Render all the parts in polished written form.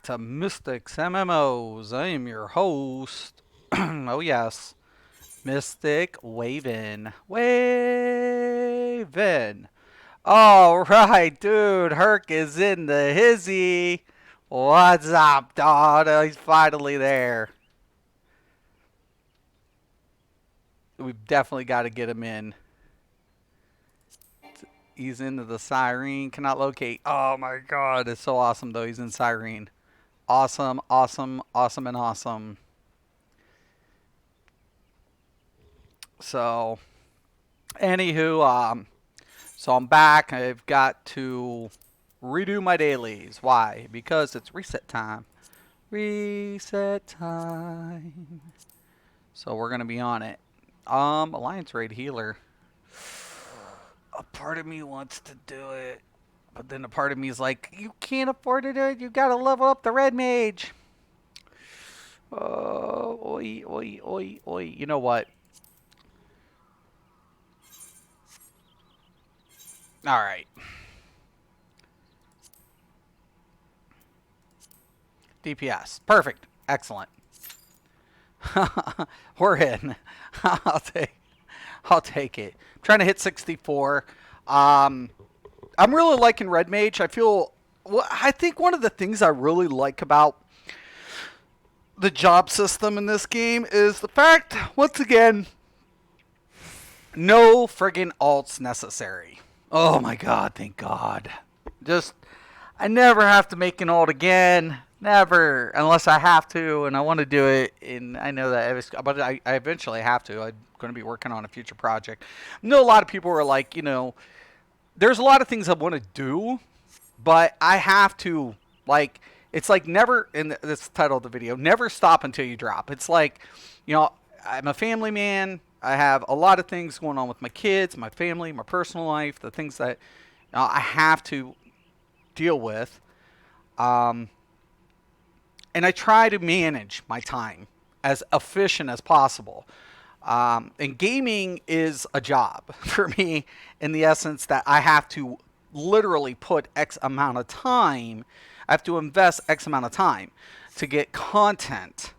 to Mystics MMOs. I am your host. Oh, yes, Mystic Waven. Waven. All right, dude. Herc is in the hizzy. What's up, dog? He's finally there. We've definitely got to get him in. He's into the Siren. Cannot locate. Oh my god. It's so awesome, though. He's in Siren. Awesome, awesome, awesome, and awesome. So, anywho, so I'm back. I've got to redo my dailies. Why? Because it's reset time. Reset time. So we're gonna be on it. Alliance Raid Healer. A part of me wants to do it, but then a part of me is like, you can't afford to do it. You gotta level up the red mage. Oh, oi, oi, oi, oi. You know what? All right. DPS. Perfect. Excellent. We're in. I'll take. I'll take it. I'm trying to hit 64. Um, I'm really liking Red Mage. I feel. Well, I think one of the things I really like about the job system in this game is the fact, once again, no friggin' alts necessary. Oh my god, thank god. Just, I never have to make an alt again. Never, unless I have to, and I want to do it. And I know that, but I eventually have to. I'm going to be working on a future project. I know a lot of people are like, there's a lot of things I want to do, but I have to, like, it's like never, in this title of the video, never stop until you drop. It's like, I'm a family man. I have a lot of things going on with my kids, my family, my personal life, the things that I have to deal with. Um, and I try to manage my time as efficient as possible. And gaming is a job for me in the essence that I have to literally put X amount of time. I have to invest X amount of time to get content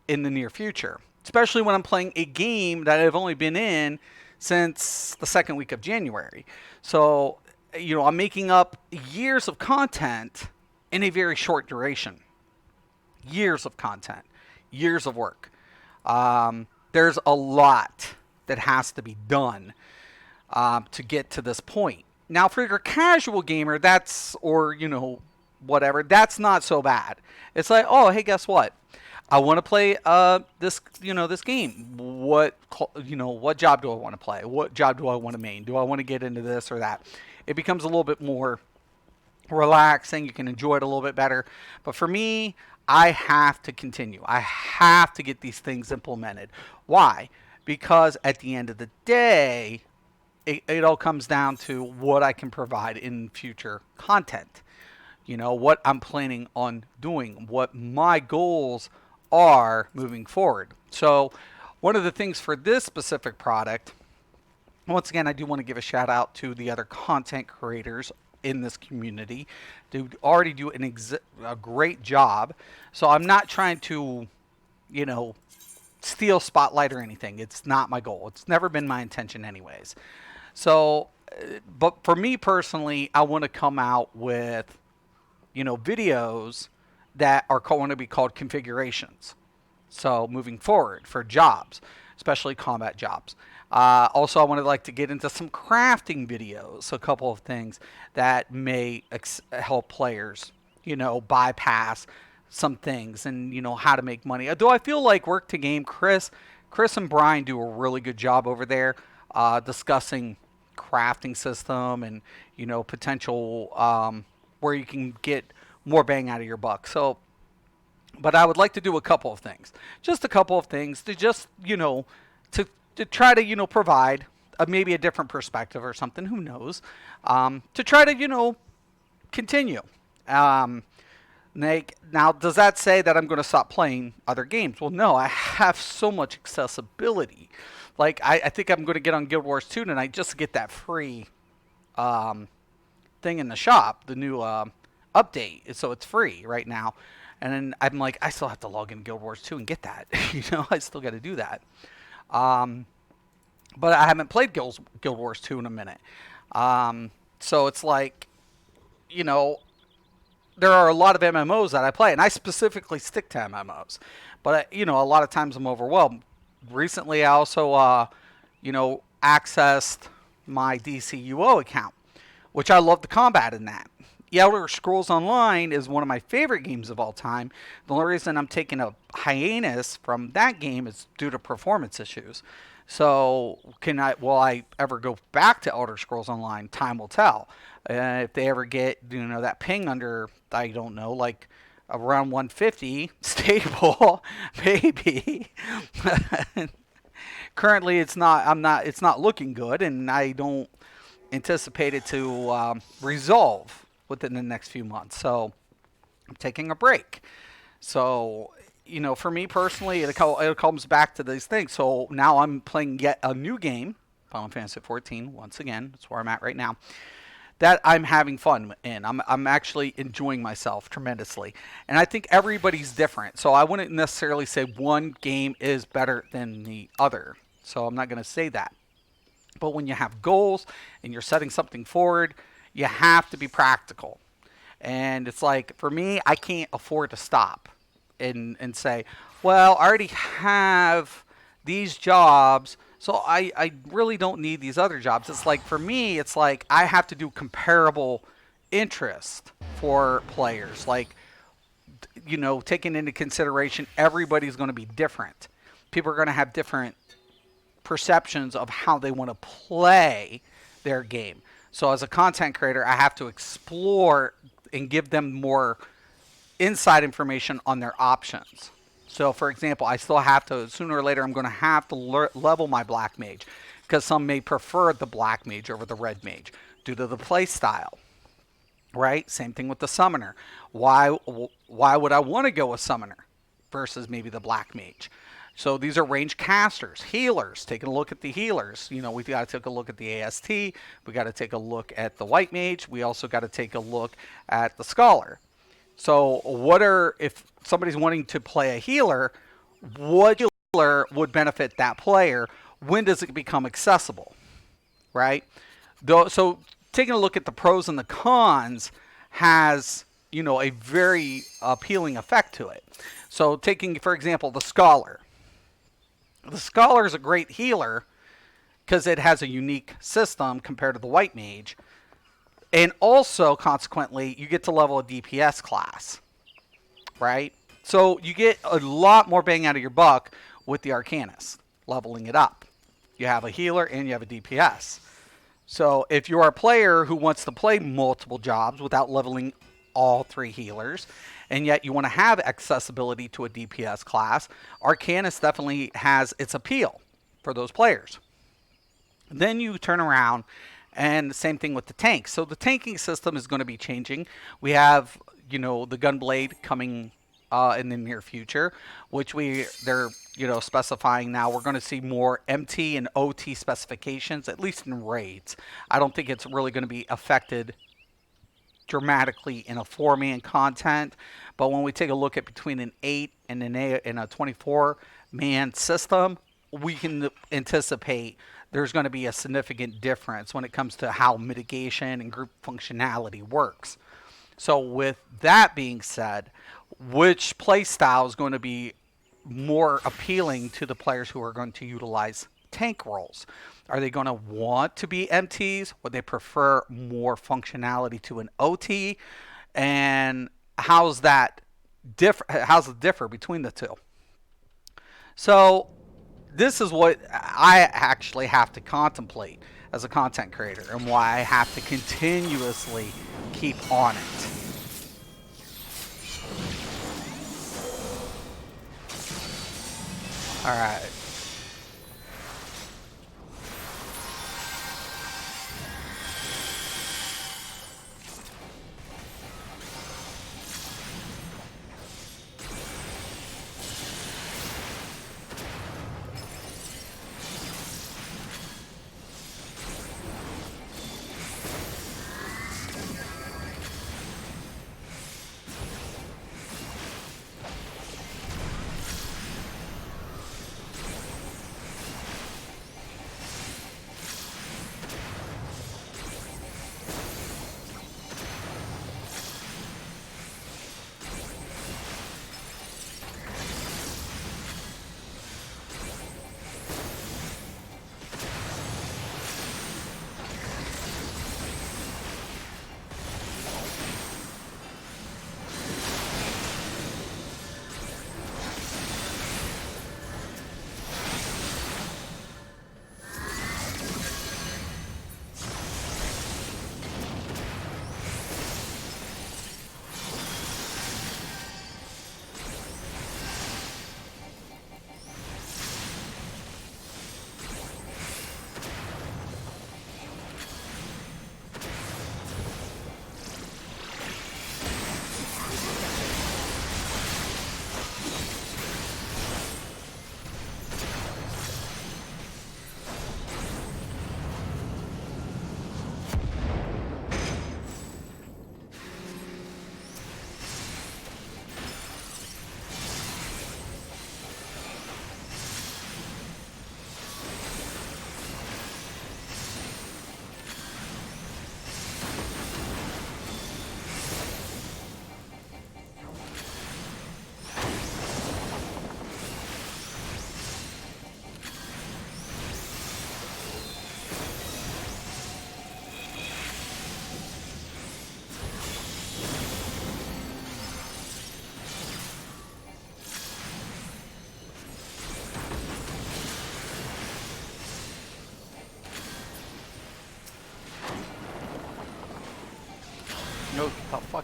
in the near future, especially when I'm playing a game that I've only been in since the second week of January. So, I'm making up years of content in a very short duration. Years of content, years of work. There's a lot that has to be done to get to this point. Now, for your casual gamer, whatever, that's not so bad. It's like, oh, hey, guess what? I want to play this game. What job do I want to play? What job do I want to main? Do I want to get into this or that? It becomes a little bit more relaxing. You can enjoy it a little bit better. But for me, I have to continue. I have to get these things implemented. Why? Because at the end of the day, it all comes down to what I can provide in future content. What I'm planning on doing, what my goals are moving forward. So, one of the things for this specific product, once again, I do want to give a shout out to the other content creators in this community to already do a great job. So I'm not trying to, you know, steal spotlight or anything. It's not my goal. It's never been my intention, anyways. So, but for me personally, I want to come out with, videos that are going to be called configurations. So moving forward for jobs, especially combat jobs. Also, I would like to get into some crafting videos, a couple of things that may help players, bypass some things and, how to make money. Though I feel like Work to Game, Chris and Brian do a really good job over there discussing crafting system and, potential where you can get more bang out of your buck. So, but I would like to do a couple of things. Just a couple of things to just, to try to, provide maybe a different perspective or something, who knows, to try to, continue. Now, does that say that I'm going to stop playing other games? Well, no, I have so much accessibility. Like, I think I'm going to get on Guild Wars 2 tonight just to get that free thing in the shop, the new update, so it's free right now. And then I'm like, I still have to log in Guild Wars 2 and get that. I still got to do that. Um, but I haven't played Guild Wars 2 in a minute. So it's like, you know, there are a lot of MMOs that I play, and I specifically stick to MMOs. But a lot of times I'm overwhelmed. Recently, I also, accessed my DCUO account, which I love the combat in that. The Elder Scrolls Online is one of my favorite games of all time. The only reason I'm taking a hiatus from that game is due to performance issues. So, will I ever go back to Elder Scrolls Online? Time will tell. If they ever get, that ping under, I don't know, like around 150 stable, maybe. Currently, it's not. It's not looking good, and I don't anticipate it to resolve within the next few months. So, I'm taking a break. So, for me personally, it comes back to these things. So now I'm playing yet a new game, Final Fantasy 14. Once again, that's where I'm at right now. That I'm having fun in. I'm actually enjoying myself tremendously, and I think everybody's different. So I wouldn't necessarily say one game is better than the other. So I'm not going to say that. But when you have goals and you're setting something forward, you have to be practical. And it's like, for me, I can't afford to stop and say, well, I already have these jobs, so I really don't need these other jobs. It's like, for me, it's like I have to do comparable interest for players. Like, taking into consideration everybody's going to be different. People are going to have different perceptions of how they want to play their game. So as a content creator, I have to explore and give them more inside information on their options. So, for example, I still have to, sooner or later, I'm going to have to level my black mage, because some may prefer the black mage over the red mage due to the play style, right? Same thing with the summoner. Why would I want to go with summoner versus maybe the black mage? So these are range casters, healers. Taking a look at the healers. We've got to take a look at the AST. We got to take a look at the white mage. We also got to take a look at the scholar. So if somebody's wanting to play a healer, what healer would benefit that player? When does it become accessible, right? So taking a look at the pros and the cons has, a very appealing effect to it. So taking, for example, the scholar. The scholar is a great healer because it has a unique system compared to the white mage. And also, consequently, you get to level a DPS class, right? So you get a lot more bang out of your buck with the Arcanist, leveling it up. You have a healer and you have a DPS. So if you're a player who wants to play multiple jobs without leveling all three healers, and yet you want to have accessibility to a DPS class, Arcanist definitely has its appeal for those players. Then you turn around, and the same thing with the tanks. So the tanking system is going to be changing. We have, the Gunblade coming in the near future, which they're specifying now. We're going to see more MT and OT specifications, at least in raids. I don't think it's really going to be affected dramatically in a 4-man content, but when we take a look at between an 8 and a 24-man system, we can anticipate there's going to be a significant difference when it comes to how mitigation and group functionality works. So with that being said, which play style is going to be more appealing to the players who are going to utilize tank roles? Are they going to want to be MTs? Would they prefer more functionality to an OT? And how's it differ between the two? So this is what I actually have to contemplate as a content creator, and why I have to continuously keep on it. All right.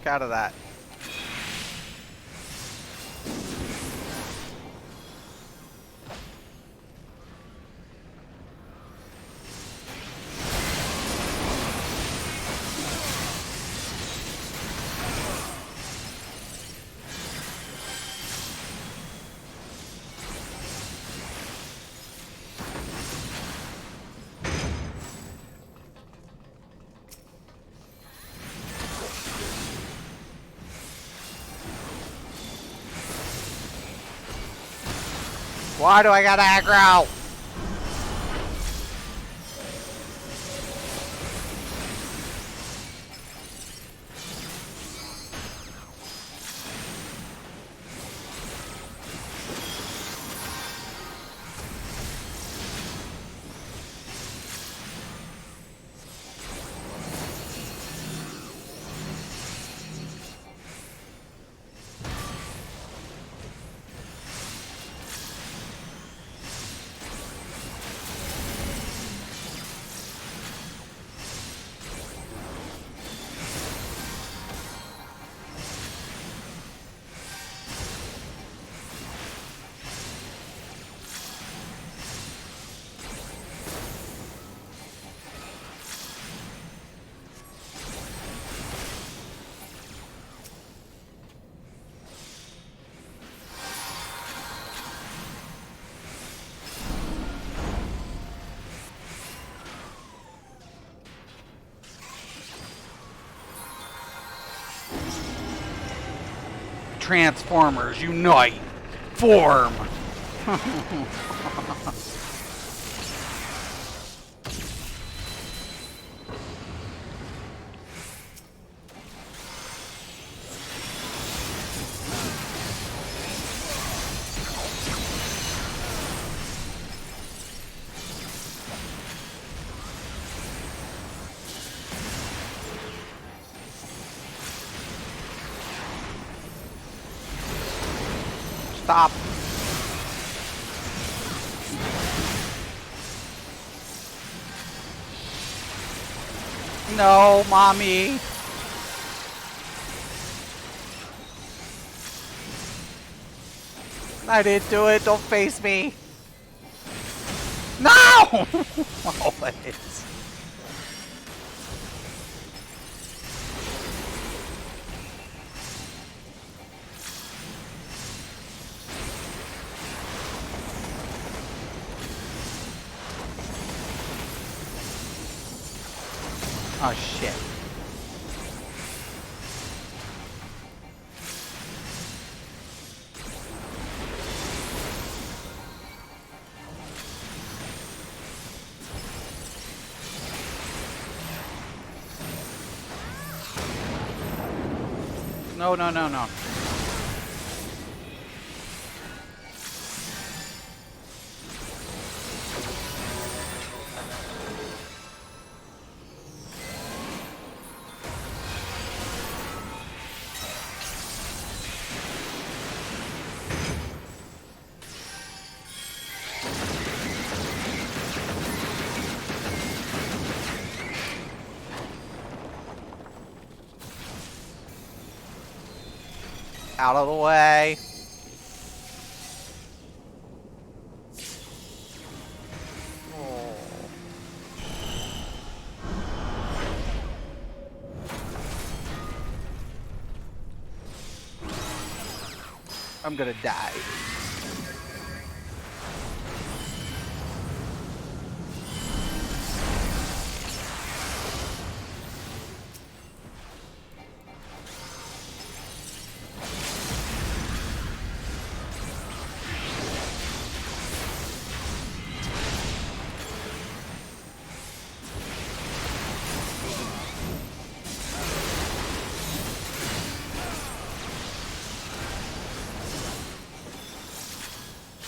fuck out of that. Why do I got aggro? Transformers, unite! Form! Stop. No, mommy. I didn't do it. Don't face me. No! Always. Oh, shit. No, no, no, no. Out of the way. Oh. I'm gonna die.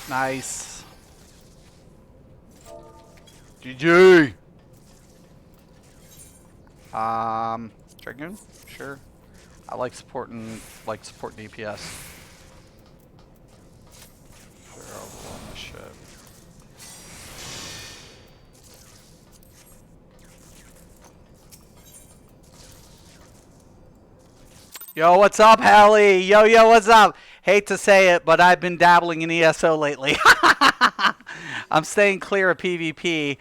Nice. GG. Dragoon? Sure. I like supporting DPS. Sure, I'll run this shit. Yo, what's up, Hallie? Yo, what's up? Hate to say it, but I've been dabbling in ESO lately. I'm staying clear of PvP,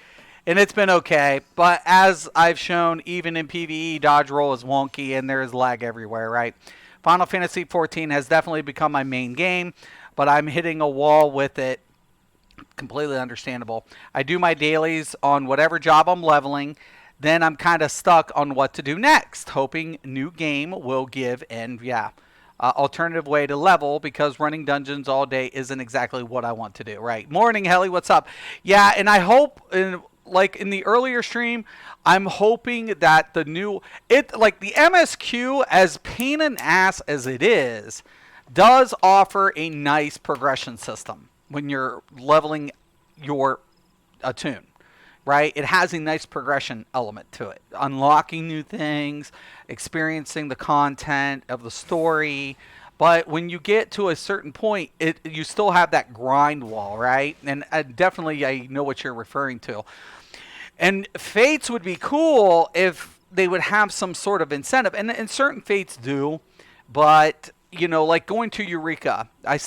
and it's been okay. But as I've shown, even in PvE, dodge roll is wonky, and there is lag everywhere, right? Final Fantasy XIV has definitely become my main game, but I'm hitting a wall with it. Completely understandable. I do my dailies on whatever job I'm leveling. Then I'm kind of stuck on what to do next, hoping new game will give and yeah, alternative way to level because running dungeons all day isn't exactly what I want to do. Right? Morning, Helly. What's up? Yeah, and I hope like in the earlier stream, I'm hoping that the new like the MSQ, as pain in the ass as it is, does offer a nice progression system when you're leveling your attune, right? It has a nice progression element to it. Unlocking new things, experiencing the content of the story. But when you get to a certain point, you still have that grind wall, right? And definitely I know what you're referring to. And Fates would be cool if they would have some sort of incentive. And certain Fates do, but you know, like going to Eureka. I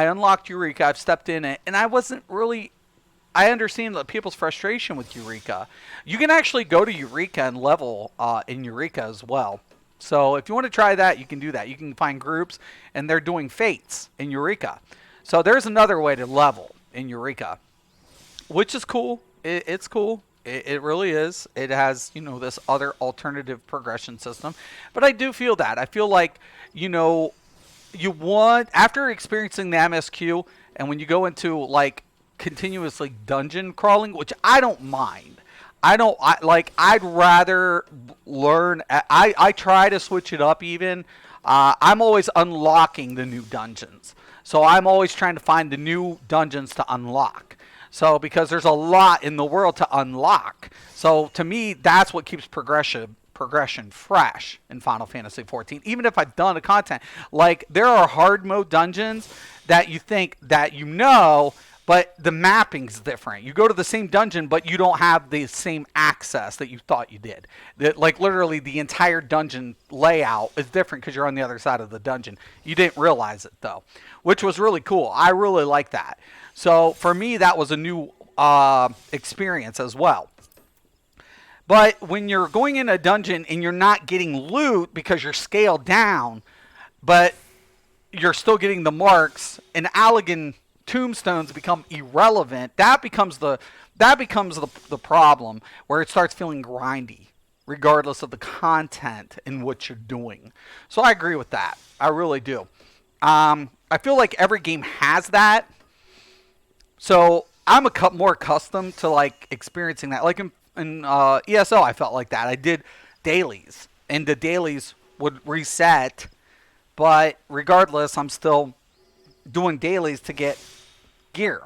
unlocked Eureka, I've stepped in it, and I wasn't really, I understand people's frustration with Eureka. You can actually go to Eureka and level in Eureka as well. So if you want to try that, you can do that. You can find groups, and they're doing Fates in Eureka. So there's another way to level in Eureka, which is cool. It's cool. It really is. It has, you know, this other alternative progression system. But I do feel that. I feel like, you know, you want, after experiencing the MSQ, and when you go into like continuously dungeon crawling, which I don't mind. I'd rather learn. I try to switch it up even. I'm always unlocking the new dungeons. So I'm always trying to find the new dungeons to unlock. So because there's a lot in the world to unlock. So to me, that's what keeps progression fresh in Final Fantasy XIV. Even if I've done the content, like there are hard mode dungeons that you think that you know, but the mapping's different. You go to the same dungeon, but you don't have the same access that you thought you did. Like literally the entire dungeon layout is different because you're on the other side of the dungeon. You didn't realize it though, which was really cool. I really like that. So for me, that was a new experience as well. But when you're going in a dungeon and you're not getting loot because you're scaled down, but you're still getting the marks, and Allagan tombstones become irrelevant, that becomes the problem where it starts feeling grindy, regardless of the content and what you're doing. So I agree with that. I really do. I feel like every game has that. So I'm more accustomed to like experiencing that. Like in ESO, I felt like that. I did dailies, and the dailies would reset, but regardless, I'm still doing dailies to get gear.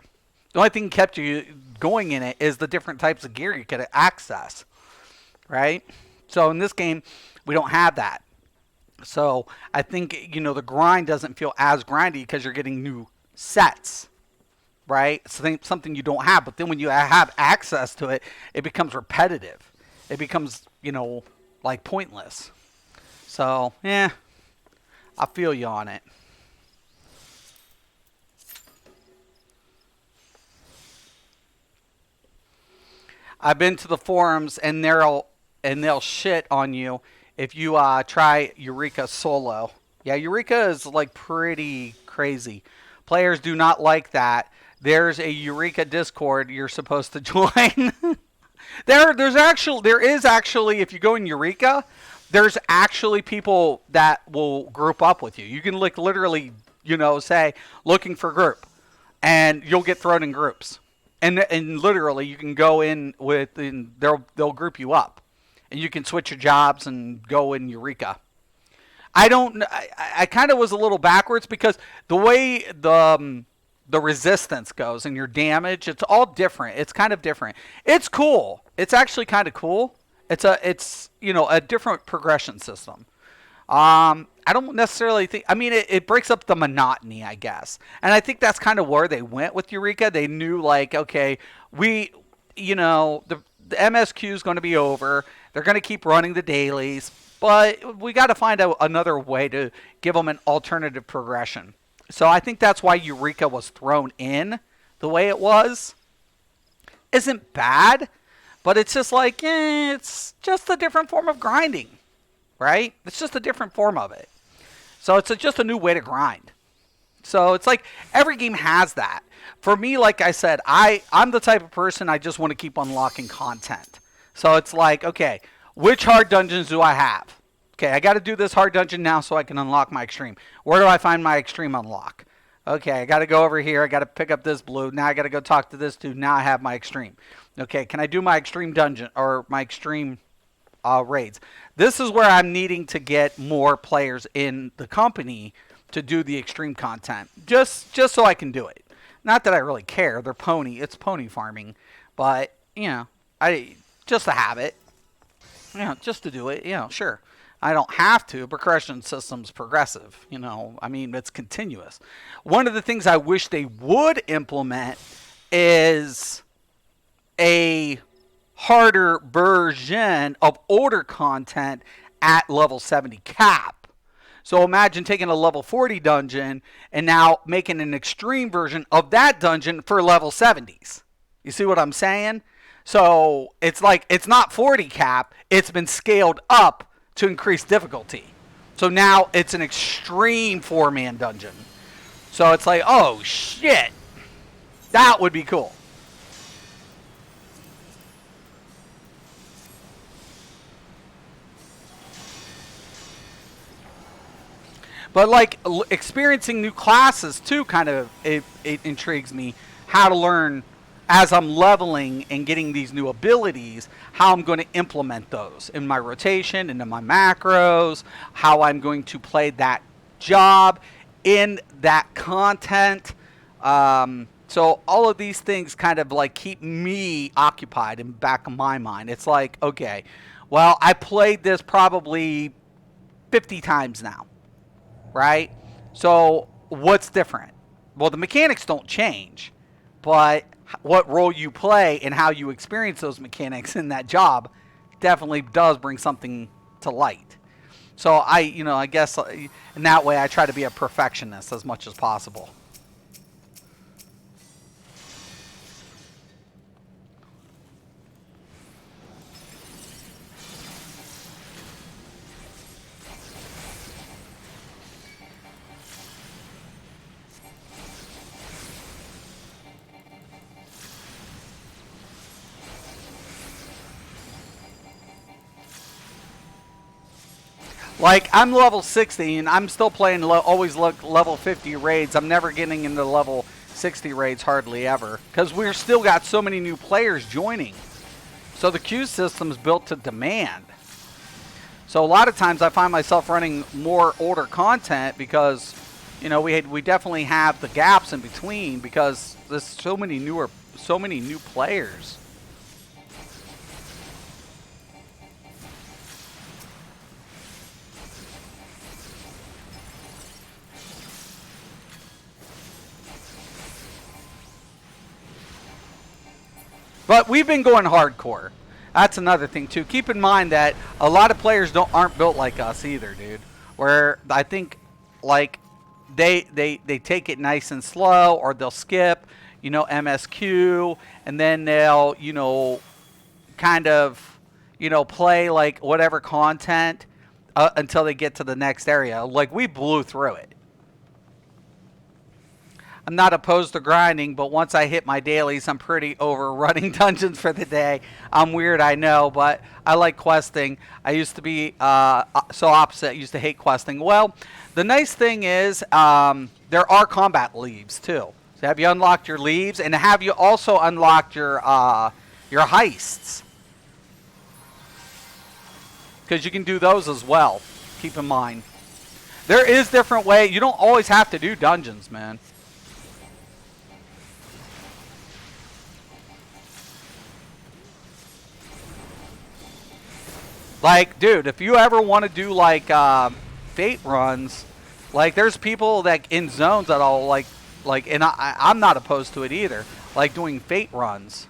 The only thing kept you going in it is the different types of gear you could access, right? So in this game, we don't have that. So I think, you know, the grind doesn't feel as grindy because you're getting new sets, right? It's something you don't have. But then when you have access to it, it becomes repetitive. It becomes, you know, like pointless. So, yeah, I feel you on it. I've been to the forums, and they'll shit on you if you try Eureka solo. Yeah, Eureka is like pretty crazy. Players do not like that. There's a Eureka Discord you're supposed to join. there is actually, if you go in Eureka, there's actually people that will group up with you. You can like literally, you know, say looking for group, and you'll get thrown in groups. And literally, you can go in with, and they'll group you up, and you can switch your jobs and go in Eureka. I kind of was a little backwards because the way the resistance goes and your damage, it's all different. It's kind of different. It's cool. It's actually kind of cool. It's you know, a different progression system. I don't necessarily think, I mean, it breaks up the monotony, I guess. And I think that's kind of where they went with Eureka. They knew, like, okay, you know, the MSQ is going to be over. They're going to keep running the dailies. but we got to find another way to give them an alternative progression. So I think that's why Eureka was thrown in the way it was. Isn't bad, but it's just like, it's just a different form of grinding, right? It's just a different form of it. So it's just a new way to grind. So it's like every game has that. For me, like I said, I'm the type of person I just want to keep unlocking content. So it's like, okay, which hard dungeons do I have? Okay, I got to do this hard dungeon now so I can unlock my extreme. Where do I find my extreme unlock? Okay, I got to go over here. I got to pick up this blue. Now I got to go talk to this dude. Now I have my extreme. Okay, can I do my extreme dungeon or my extreme raids? This is where I'm needing to get more players in the company to do the extreme content. Just so I can do it. Not that I really care. They're pony. It's pony farming. But, just to have it. Just to do it. Sure. I don't have to. Progression system's progressive. I mean, it's continuous. One of the things I wish they would implement is a harder version of older content at level 70 cap. So imagine taking a level 40 dungeon and now making an extreme version of that dungeon for level 70s. You see what I'm saying? So it's like, it's not 40 cap. It's been scaled up to increase difficulty. So now it's an extreme 4-man dungeon. So it's like, oh shit. That would be cool. But like experiencing new classes too, kind of it intrigues me. How to learn as I'm leveling and getting these new abilities, how I'm going to implement those in my rotation, into my macros, how I'm going to play that job in that content. So all of these things kind of like keep me occupied in the back of my mind. It's like, okay, well, I played this probably 50 times now, right? So what's different? Well, the mechanics don't change, but what role you play and how you experience those mechanics in that job definitely does bring something to light. So I guess in that way I try to be a perfectionist as much as possible. Like, I'm level 60, and I'm still playing always level 50 raids. I'm never getting into level 60 raids hardly ever. Because we're still got so many new players joining. So the queue system's built to demand. So a lot of times I find myself running more older content because, we definitely have the gaps in between because there's so many new players. But we've been going hardcore. That's another thing too. Keep in mind that a lot of players aren't built like us either, dude. Where I think like they take it nice and slow, or they'll skip, MSQ, and then they'll kind of play like whatever content until they get to the next area. Like we blew through it. I'm not opposed to grinding, but once I hit my dailies, I'm pretty over running dungeons for the day. I'm weird, I know, but I like questing. I used to be so opposite. I used to hate questing. Well, the nice thing is there are combat leaves, too. So have you unlocked your leaves? And have you also unlocked your heists? Because you can do those as well. Keep in mind. There is different ways. You don't always have to do dungeons, man. Like, dude, if you ever want to do, like, fate runs, like, there's people, that in zones that I'll, like, and I'm not opposed to it either, like, doing fate runs.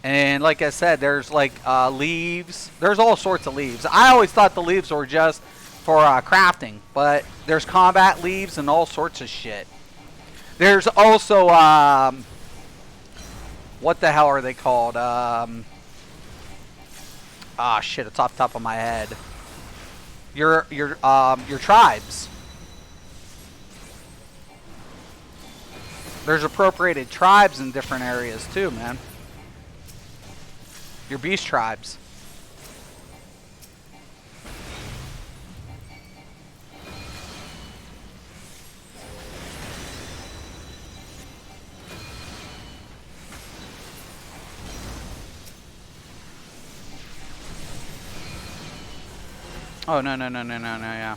And like I said, there's like leaves. There's all sorts of leaves. I always thought the leaves were just for crafting, but there's combat leaves and all sorts of shit. There's also what the hell are they called? Shit, it's off the top of my head. Your tribes. There's appropriated tribes in different areas too, man. Your beast tribes. Oh, no, yeah.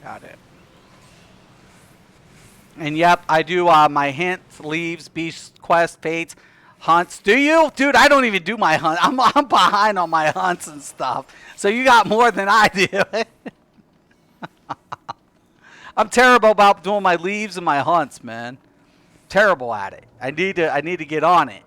Got it. And yep, I do my hints, leaves, beast quest, fates, hunts. Do you? Dude, I don't even do my hunt. I'm behind on my hunts and stuff. So you got more than I do. I'm terrible about doing my leaves and my hunts, man. Terrible at it. I need to get on it.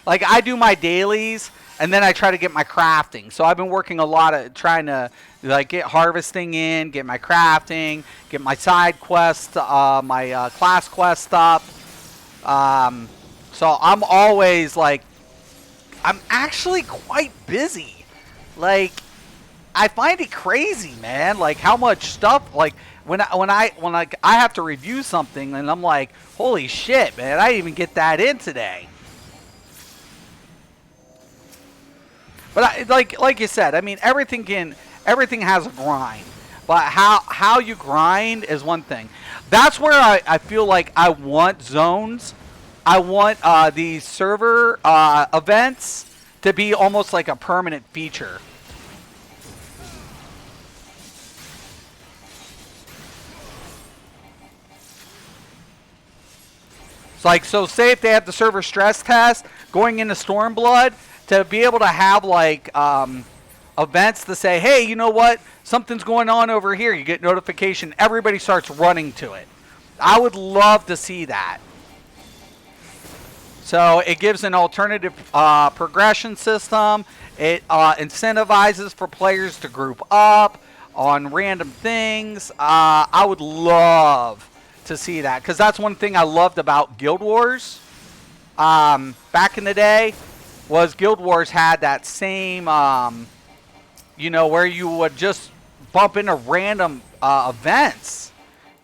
Like, I do my dailies, and then I try to get my crafting. So I've been working a lot of trying to, like, get harvesting in, get my crafting, get my side quest, my class quest up. So I'm always, like, I'm actually quite busy. Like, I find it crazy, man. Like, how much stuff, like, when I have to review something, and I'm like, holy shit, man, I didn't even get that in today. But like you said, I mean, everything has a grind. But how you grind is one thing. That's where I feel like I want zones. I want these server events to be almost like a permanent feature. It's like, so say if they have the server stress test going into Stormblood, to be able to have like events to say, hey, you know what? Something's going on over here. You get notification. Everybody starts running to it. I would love to see that. So it gives an alternative progression system. It incentivizes for players to group up on random things. I would love to see that, because that's one thing I loved about Guild Wars back in the day. Was Guild Wars had that same, you know, where you would just bump into random events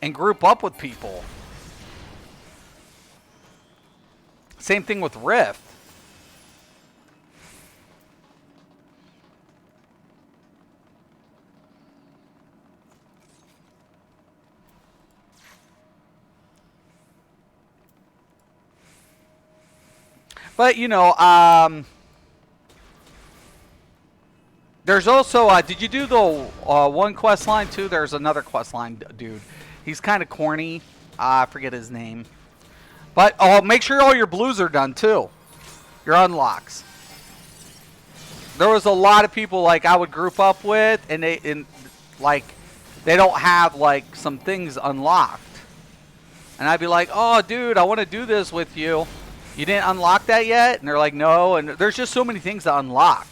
and group up with people. Same thing with Rift. But, you know, there's also, did you do the one quest line too? There's another quest line, dude. He's kind of corny. I forget his name. But make sure all your blues are done too. Your unlocks. There was a lot of people like I would group up with, and they don't have like some things unlocked. And I'd be like, oh, dude, I want to do this with you. You didn't unlock that yet? And they're like, no. And there's just so many things to unlock.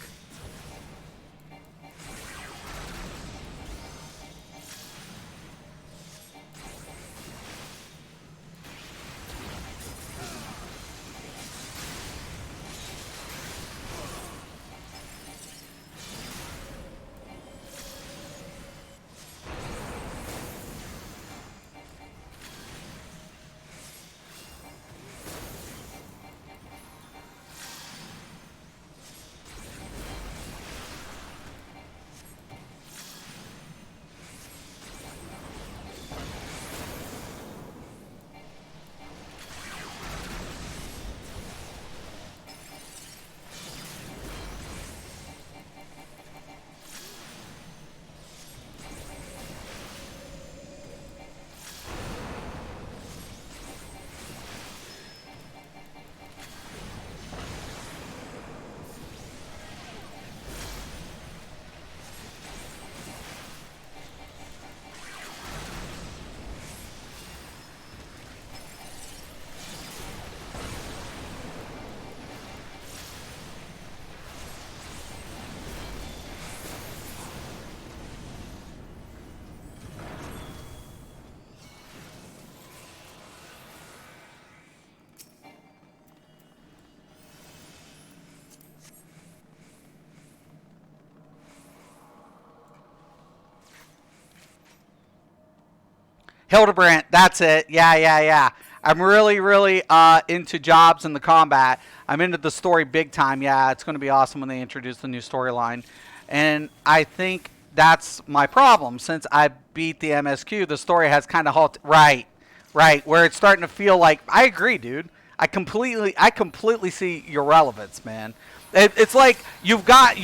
Hildebrandt, that's it. Yeah, yeah, yeah. I'm really, really into jobs and the combat. I'm into the story big time. Yeah, it's going to be awesome when they introduce the new storyline. And I think that's my problem. Since I beat the MSQ, the story has kind of halted. Right, right. Where it's starting to feel like, I agree, dude. I completely see your relevance, man. It's like you got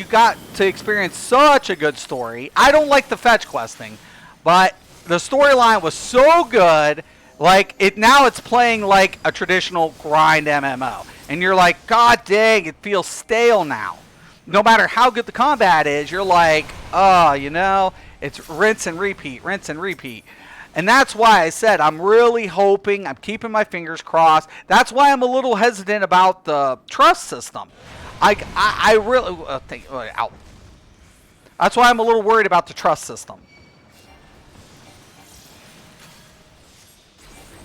to experience such a good story. I don't like the fetch questing, but the storyline was so good. Like it now, it's playing like a traditional grind MMO, and you're like, God dang, it feels stale now. No matter how good the combat is, you're like, oh, it's rinse and repeat. And that's why I said I'm really hoping, I'm keeping my fingers crossed. That's why I'm a little hesitant about the trust system. I really think, ow. That's why I'm a little worried about the trust system.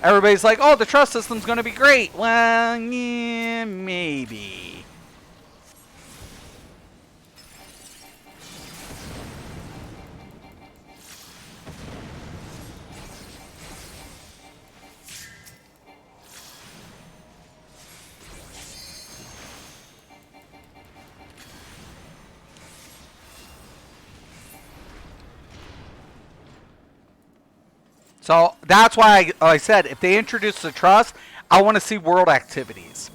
Everybody's like, oh, the trust system's going to be great. Well, yeah, maybe. So that's why I said if they introduce the trust, I want to see world activities.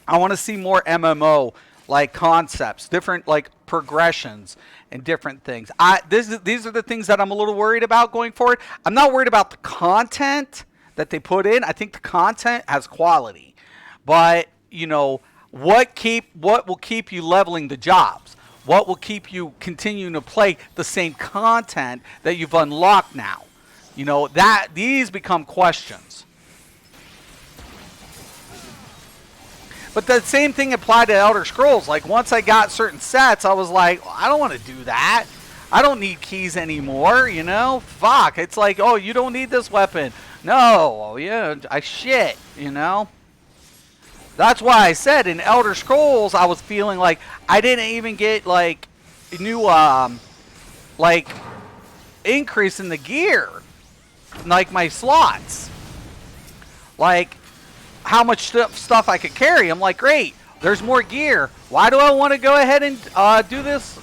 I want to see more MMO like concepts, different like progressions and different things. These are the things that I'm a little worried about going forward. I'm not worried about the content that they put in. I think the content has quality, but what will keep you leveling the jobs? What will keep you continuing to play the same content that you've unlocked now? That these become questions. But the same thing applied to Elder Scrolls. Like once I got certain sets, I was like, I don't want to do that. I don't need keys anymore, Fuck. It's like, oh, you don't need this weapon. No, yeah, I shit. That's why I said in Elder Scrolls I was feeling like I didn't even get like new like increase in the gear. Like my slots. Like how much stuff I could carry. I'm like, great, there's more gear. Why do I want to go ahead and do this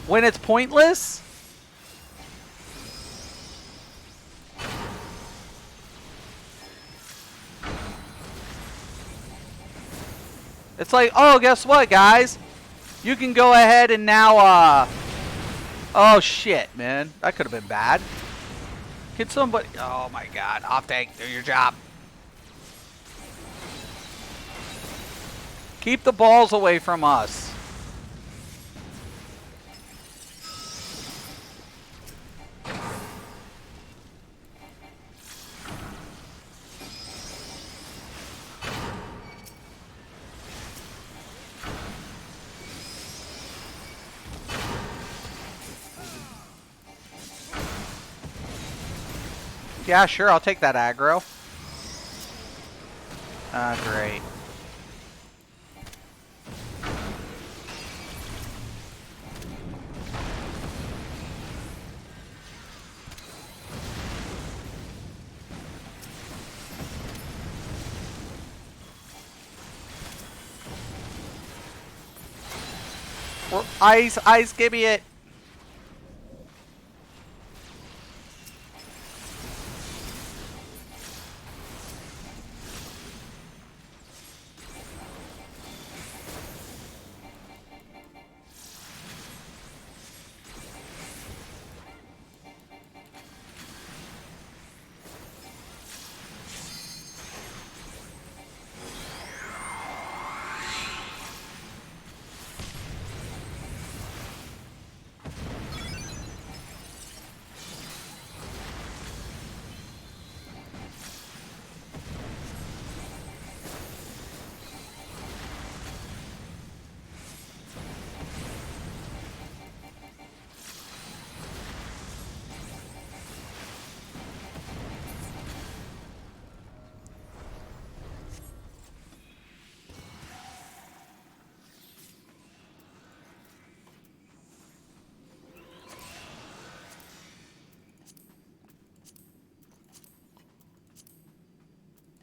when it's pointless? It's like, oh, guess what, guys? You can go ahead and now, oh shit, man. That could have been bad. Can somebody, oh my god, off tank, do your job. Keep the balls away from us. Yeah, sure, I'll take that aggro. Ah, great. Ice, give me it.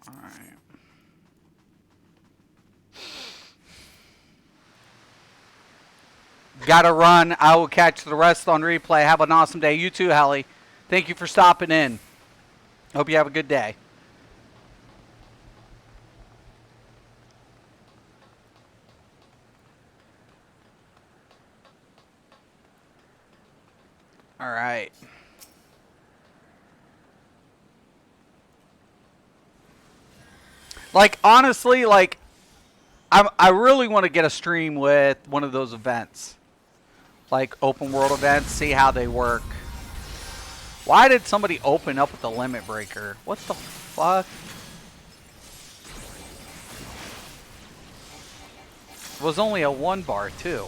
All right. Gotta run. I will catch the rest on replay. Have an awesome day. You too, Hallie. Thank you for stopping in. Hope you have a good day. All right. Like, honestly, like, I really want to get a stream with one of those events. Like, open world events, see how they work. Why did somebody open up with the limit breaker? What the fuck? It was only a 1 bar, too.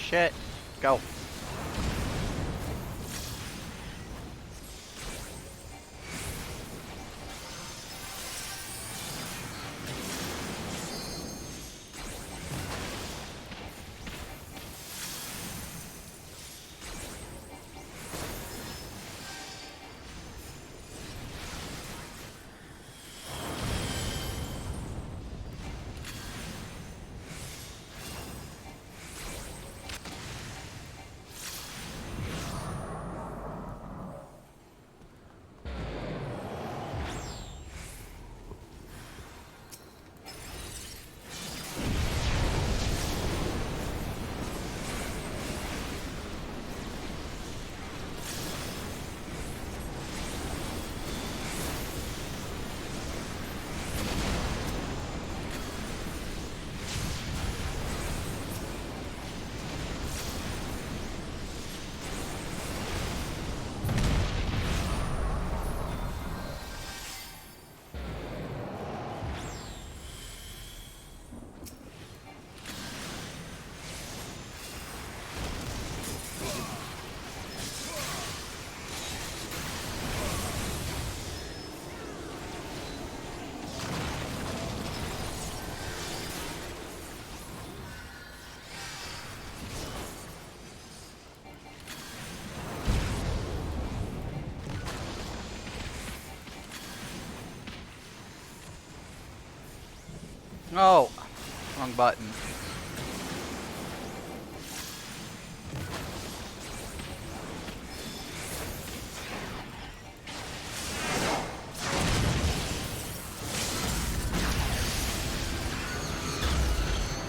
Shit. Go. Oh. Wrong button.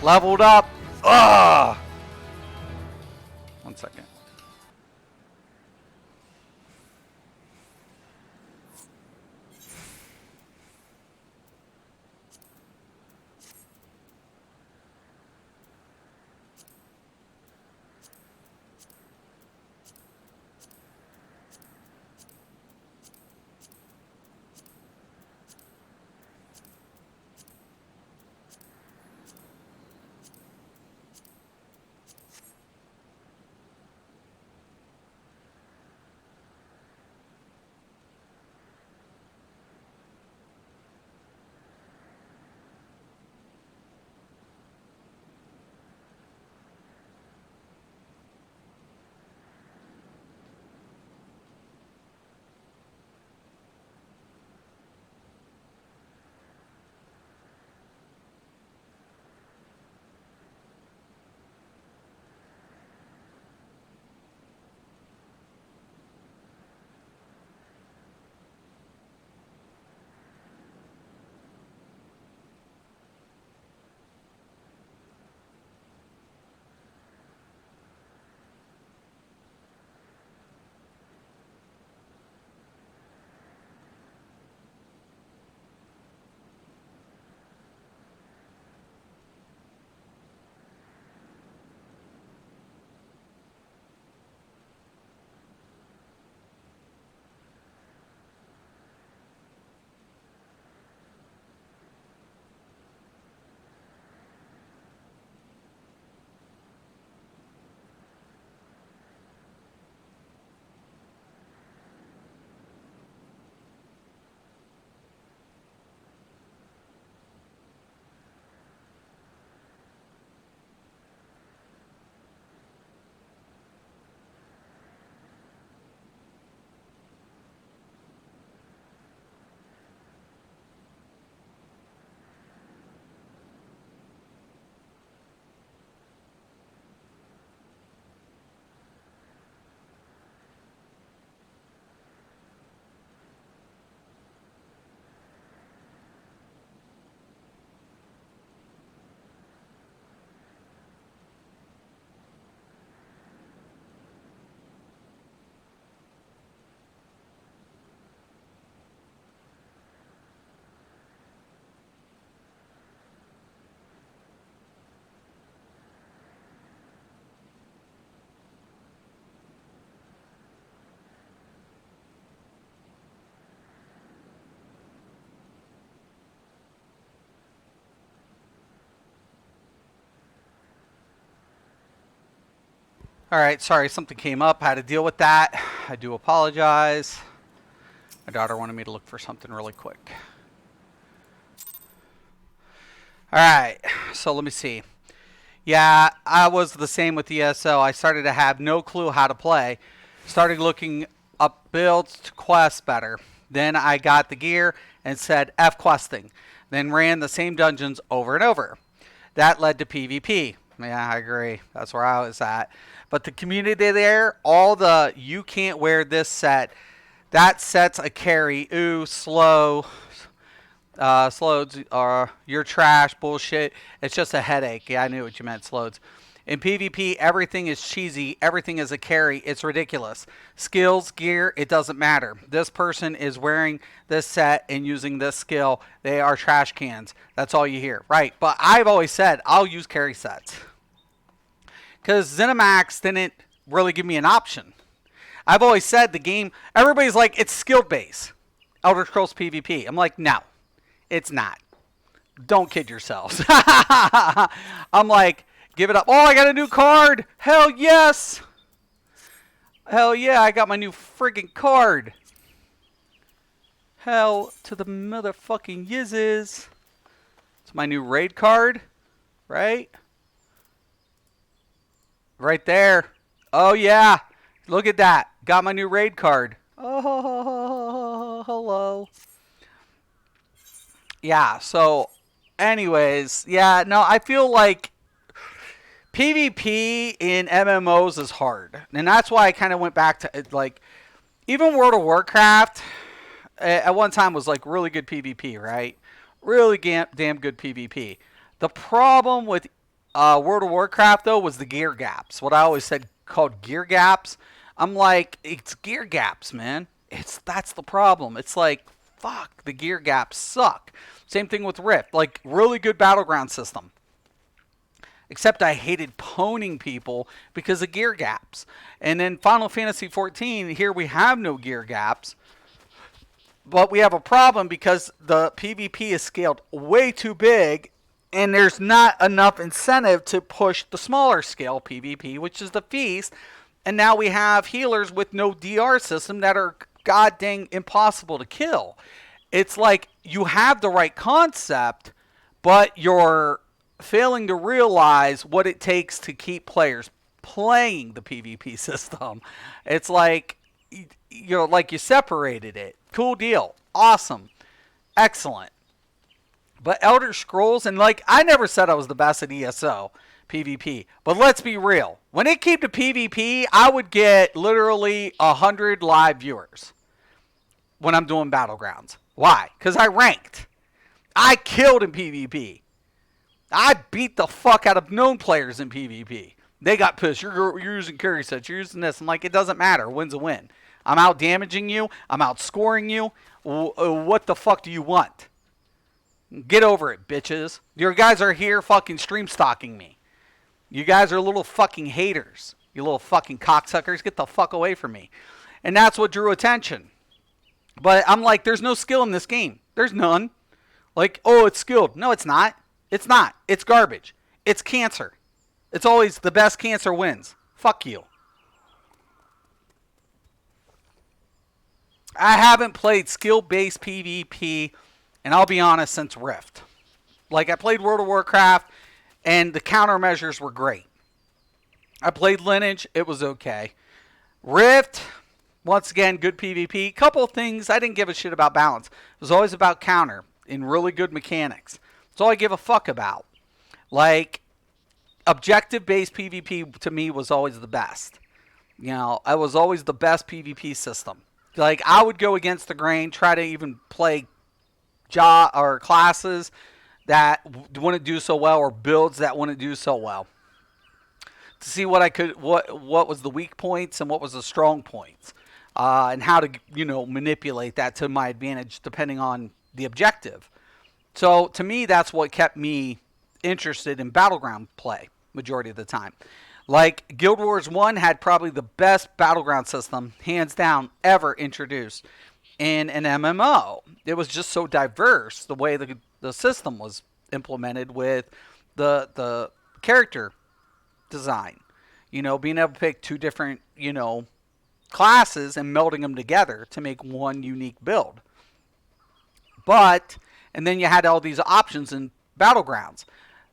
Leveled up. Ugh. 1 second. All right, sorry, something came up. I had to deal with that. I do apologize. My daughter wanted me to look for something really quick. All right, so let me see. Yeah, I was the same with ESO. I started to have no clue how to play. Started looking up builds to quest better. Then I got the gear and said F questing. Then ran the same dungeons over and over. That led to PvP. Yeah, I agree. That's where I was at. But the community there, all the you can't wear this set, that set's a carry. Ooh, slow. Slodes are your trash bullshit. It's just a headache. Yeah, I knew what you meant, Slodes. In PvP, everything is cheesy. Everything is a carry. It's ridiculous. Skills, gear, it doesn't matter. This person is wearing this set and using this skill. They are trash cans. That's all you hear. Right. But I've always said I'll use carry sets. Because ZeniMax didn't really give me an option. I've always said the game, everybody's like, it's skill based. Elder Scrolls PvP. I'm like, no, it's not. Don't kid yourselves. I'm like, give it up. Oh, I got a new card. Hell yes. Hell yeah, I got my new friggin' card. Hell to the motherfucking yizzes. It's my new raid card, right? Right there. Oh yeah. Look at that. Got my new raid card. Oh, hello. Yeah, so anyways, yeah, no, I feel like PvP in MMOs is hard. And that's why I kind of went back to like even World of Warcraft at one time was like really good PvP, right? Really damn good PvP. The problem with World of Warcraft though was the gear gaps. What I always said called gear gaps. I'm like, it's gear gaps, man. That's the problem. It's like, fuck, the gear gaps suck. Same thing with Rift. Like, really good battleground system. Except I hated poning people because of gear gaps. And in Final Fantasy XIV, here we have no gear gaps. But we have a problem because the PvP is scaled way too big. And there's not enough incentive to push the smaller scale PvP, which is the Feast. And now we have healers with no DR system that are god dang impossible to kill. It's like you have the right concept, but you're failing to realize what it takes to keep players playing the PvP system. It's like, you know, like you separated it. Cool deal. Awesome. Excellent. But Elder Scrolls, and like, I never said I was the best at ESO PvP, but let's be real. When it came to PvP, I would get literally 100 live viewers when I'm doing Battlegrounds. Why? Because I ranked. I killed in PvP. I beat the fuck out of known players in PvP. They got pissed. You're using carry sets. You're using this. I'm like, it doesn't matter. Win's a win. I'm out damaging you. I'm out scoring you. What the fuck do you want? Get over it, bitches. Your guys are here fucking stream stalking me. You guys are little fucking haters. You little fucking cocksuckers. Get the fuck away from me. And that's what drew attention. But I'm like, there's no skill in this game. There's none. Like, oh, it's skilled. No, it's not. It's not. It's garbage. It's cancer. It's always the best cancer wins. Fuck you. I haven't played skill-based PvP, and I'll be honest, since Rift. Like, I played World of Warcraft, and the countermeasures were great. I played Lineage. It was okay. Rift, once again, good PvP. Couple of things. I didn't give a shit about balance. It was always about counter and really good mechanics. That's all I give a fuck about. Like, objective-based PvP to me was always the best. You know, I was always the best PvP system. Like, I would go against the grain, try to even play or classes that wouldn't do so well, or builds that wouldn't do so well, to see what I could, what was the weak points and what was the strong points, and how to, you know, manipulate that to my advantage depending on the objective. So to me, that's what kept me interested in Battleground play majority of the time. Like, Guild Wars 1 had probably the best Battleground system, hands down, ever introduced in an MMO. It was just so diverse, the way the system was implemented with the character design. Being able to pick two different, classes and melding them together to make one unique build. And then you had all these options in Battlegrounds.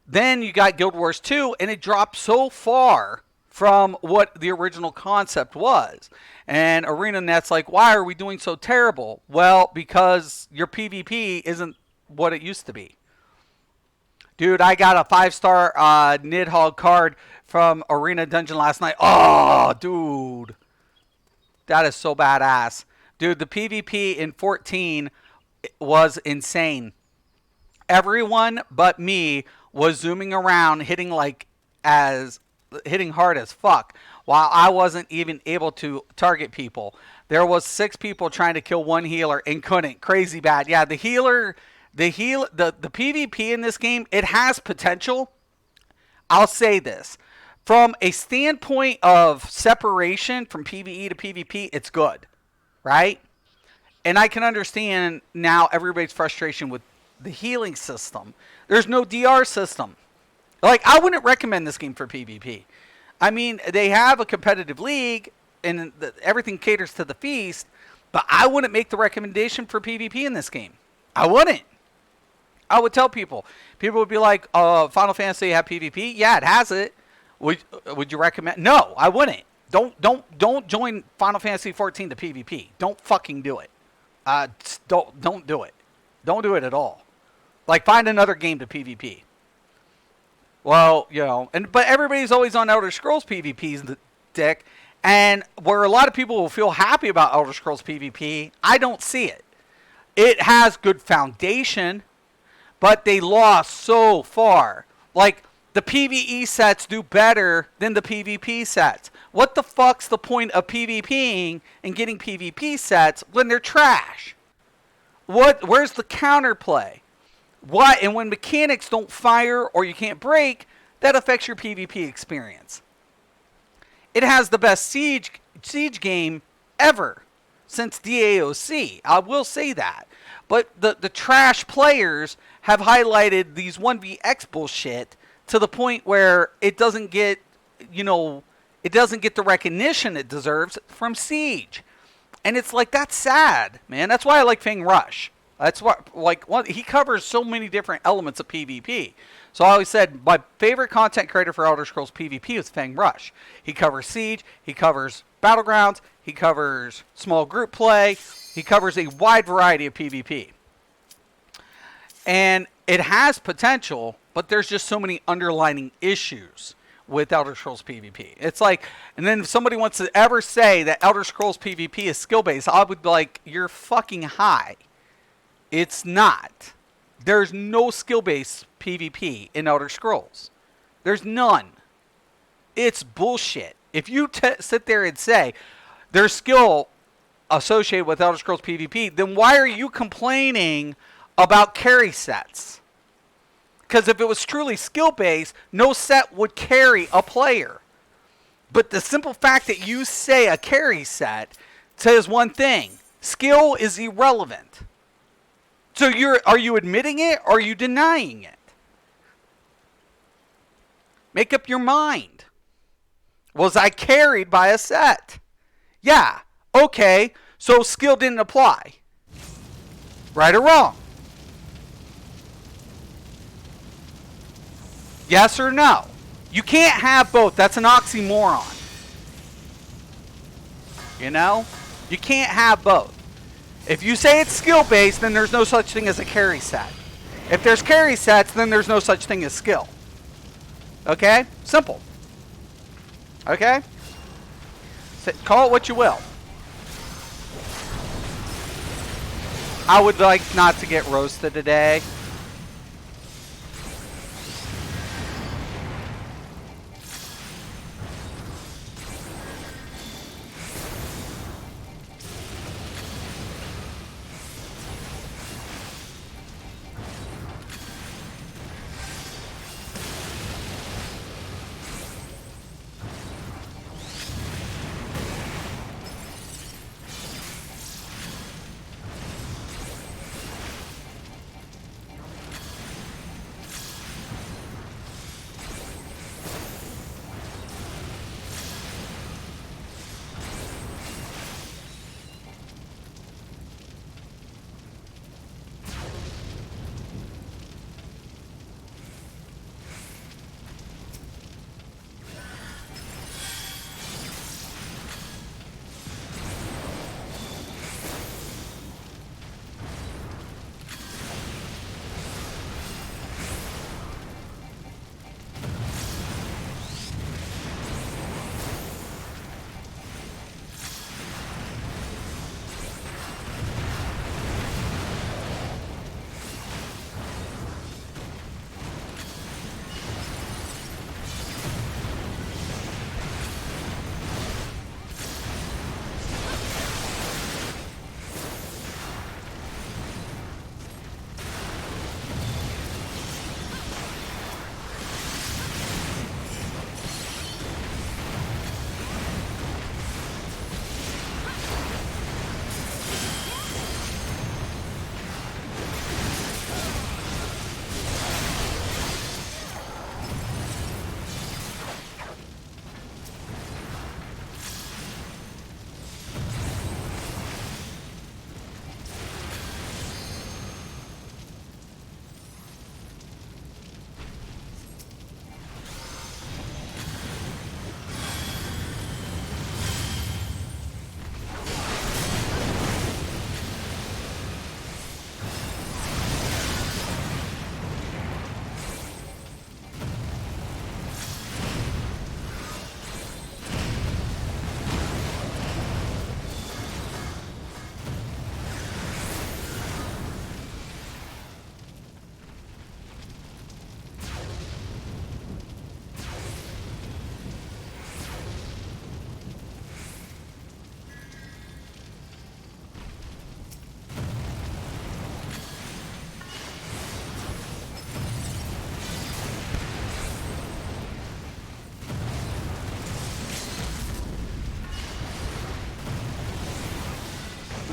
Then you got Guild Wars 2, and it dropped so far from what the original concept was. And ArenaNet's like, why are we doing so terrible? Well, because your PvP isn't what it used to be. Dude, I got a 5-star Nidhogg card from Arena Dungeon last night. Oh, dude. That is so badass. Dude, the PvP in 14 was insane. Everyone but me was zooming around, hitting hard as fuck, while I wasn't even able to target people. There was 6 people trying to kill one healer and couldn't. Crazy bad. Yeah, the PvP in this game, it has potential. I'll say this. From a standpoint of separation from PvE to PvP, it's good, right? And I can understand now everybody's frustration with the healing system. There's no DR system. Like, I wouldn't recommend this game for PvP. I mean, they have a competitive league, and everything caters to the feast, but I wouldn't make the recommendation for PvP in this game. I wouldn't. I would tell people. People would be like, Final Fantasy have PvP? Yeah, it has it. Would you recommend? No, I wouldn't. Don't join Final Fantasy 14 to PvP. Don't fucking do it. Don't do it. Don't do it at all. Like, find another game to PvP. Well, but everybody's always on Elder Scrolls PvP's dick, and where a lot of people will feel happy about Elder Scrolls PvP, I don't see it. It has good foundation, but they lost so far. Like, the PvE sets do better than the PvP sets. What the fuck's the point of PvPing and getting PvP sets when they're trash? Where's the counterplay? What? And when mechanics don't fire or you can't break, that affects your PvP experience. It has the best siege game ever since DAOC. I will say that. But the trash players have highlighted these 1vx bullshit to the point where it doesn't get, it doesn't get the recognition it deserves from Siege. And it's like, that's sad, man. That's why I like Fang Rush. That's what, he covers so many different elements of PvP. So I always said my favorite content creator for Elder Scrolls PvP is Fang Rush. He covers Siege, he covers Battlegrounds, he covers small group play, he covers a wide variety of PvP. And it has potential, but there's just so many underlying issues with Elder Scrolls PvP. It's like, and then if somebody wants to ever say that Elder Scrolls PvP is skill-based, I would be like, you're fucking high. It's not. There's no skill-based PvP in Elder Scrolls. There's none. It's bullshit. If you sit there and say there's skill associated with Elder Scrolls PvP, then why are you complaining about carry sets? Because if it was truly skill-based, no set would carry a player. But the simple fact that you say a carry set says one thing. Skill is irrelevant. So are you admitting it or are you denying it? Make up your mind. Was I carried by a set? Yeah. Okay. So skill didn't apply. Right or wrong? Yes or no? You can't have both. That's an oxymoron. You can't have both. If you say it's skill-based, then there's no such thing as a carry set. If there's carry sets, then there's no such thing as skill. Okay? Simple. Okay? Call it what you will. I would like not to get roasted today.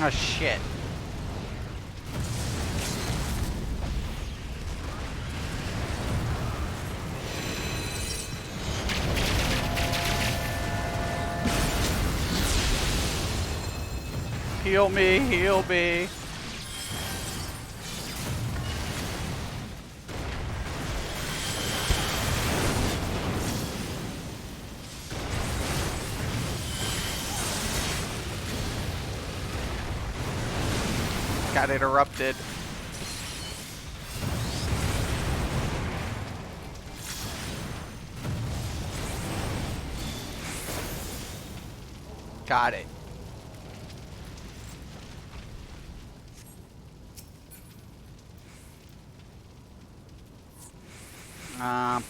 Oh, shit. Heal me, heal me. Got interrupted. Got it.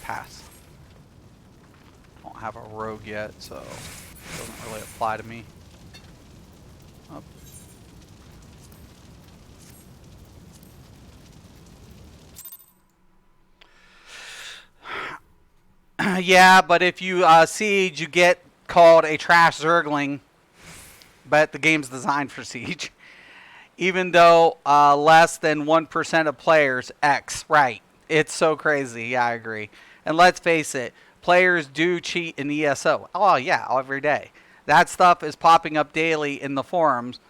Pass. Don't have a rogue yet, so it doesn't really apply to me. Oh. Yeah, but if you siege, you get called a trash zergling. But the game's designed for siege. Even though less than 1% of players X, right? It's so crazy. Yeah, I agree. And let's face it, players do cheat in ESO. Oh yeah, every day. That stuff is popping up daily in the forums,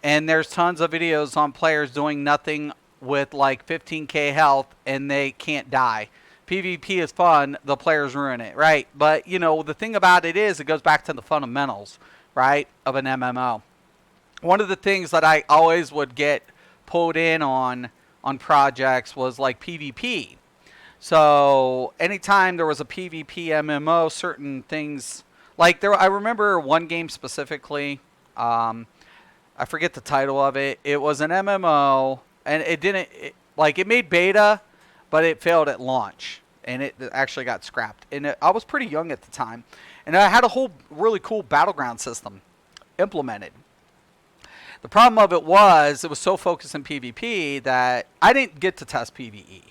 and there's tons of videos on players doing nothing with like 15k health and they can't die. PvP is fun, the players ruin it, right? But you know, the thing about it is it goes back to the fundamentals, right, of an MMO. One of the things that I always would get pulled in on projects was like PvP. So anytime there was a PvP MMO, certain things like there. I remember one game specifically. I forget the title of it. It was an MMO, and it didn't like it made beta, but it failed at launch, and it actually got scrapped. And I was pretty young at the time, and I had a whole really cool battleground system implemented. The problem of it was so focused in PvP that I didn't get to test PvE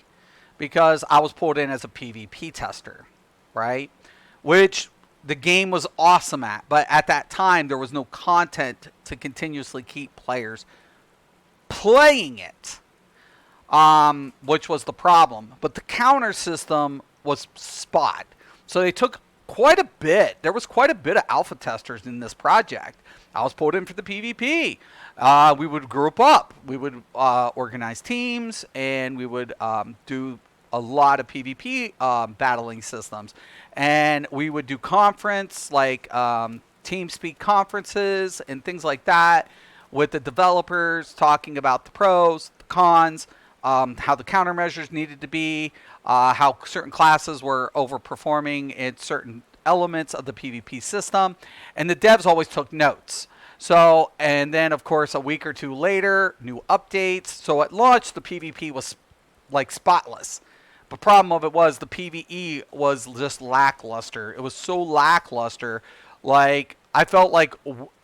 because I was pulled in as a PvP tester, right? Which the game was awesome at, but at that time there was no content to continuously keep players playing it, which was the problem. But the counter system was spot. So they took quite a bit. There was quite a bit of alpha testers in this project. I was pulled in for the PvP. We would group up. We would organize teams, and we would do a lot of PvP battling systems. And we would do conference, like TeamSpeak conferences and things like that with the developers talking about the pros, the cons, how the countermeasures needed to be, how certain classes were overperforming in certain elements of the PvP system. And the devs always took notes. So, and then of course a week or two later, new updates. So at launch, the PvP was like spotless. The problem of it was the PvE was just lackluster. It was so lackluster. Like, I felt like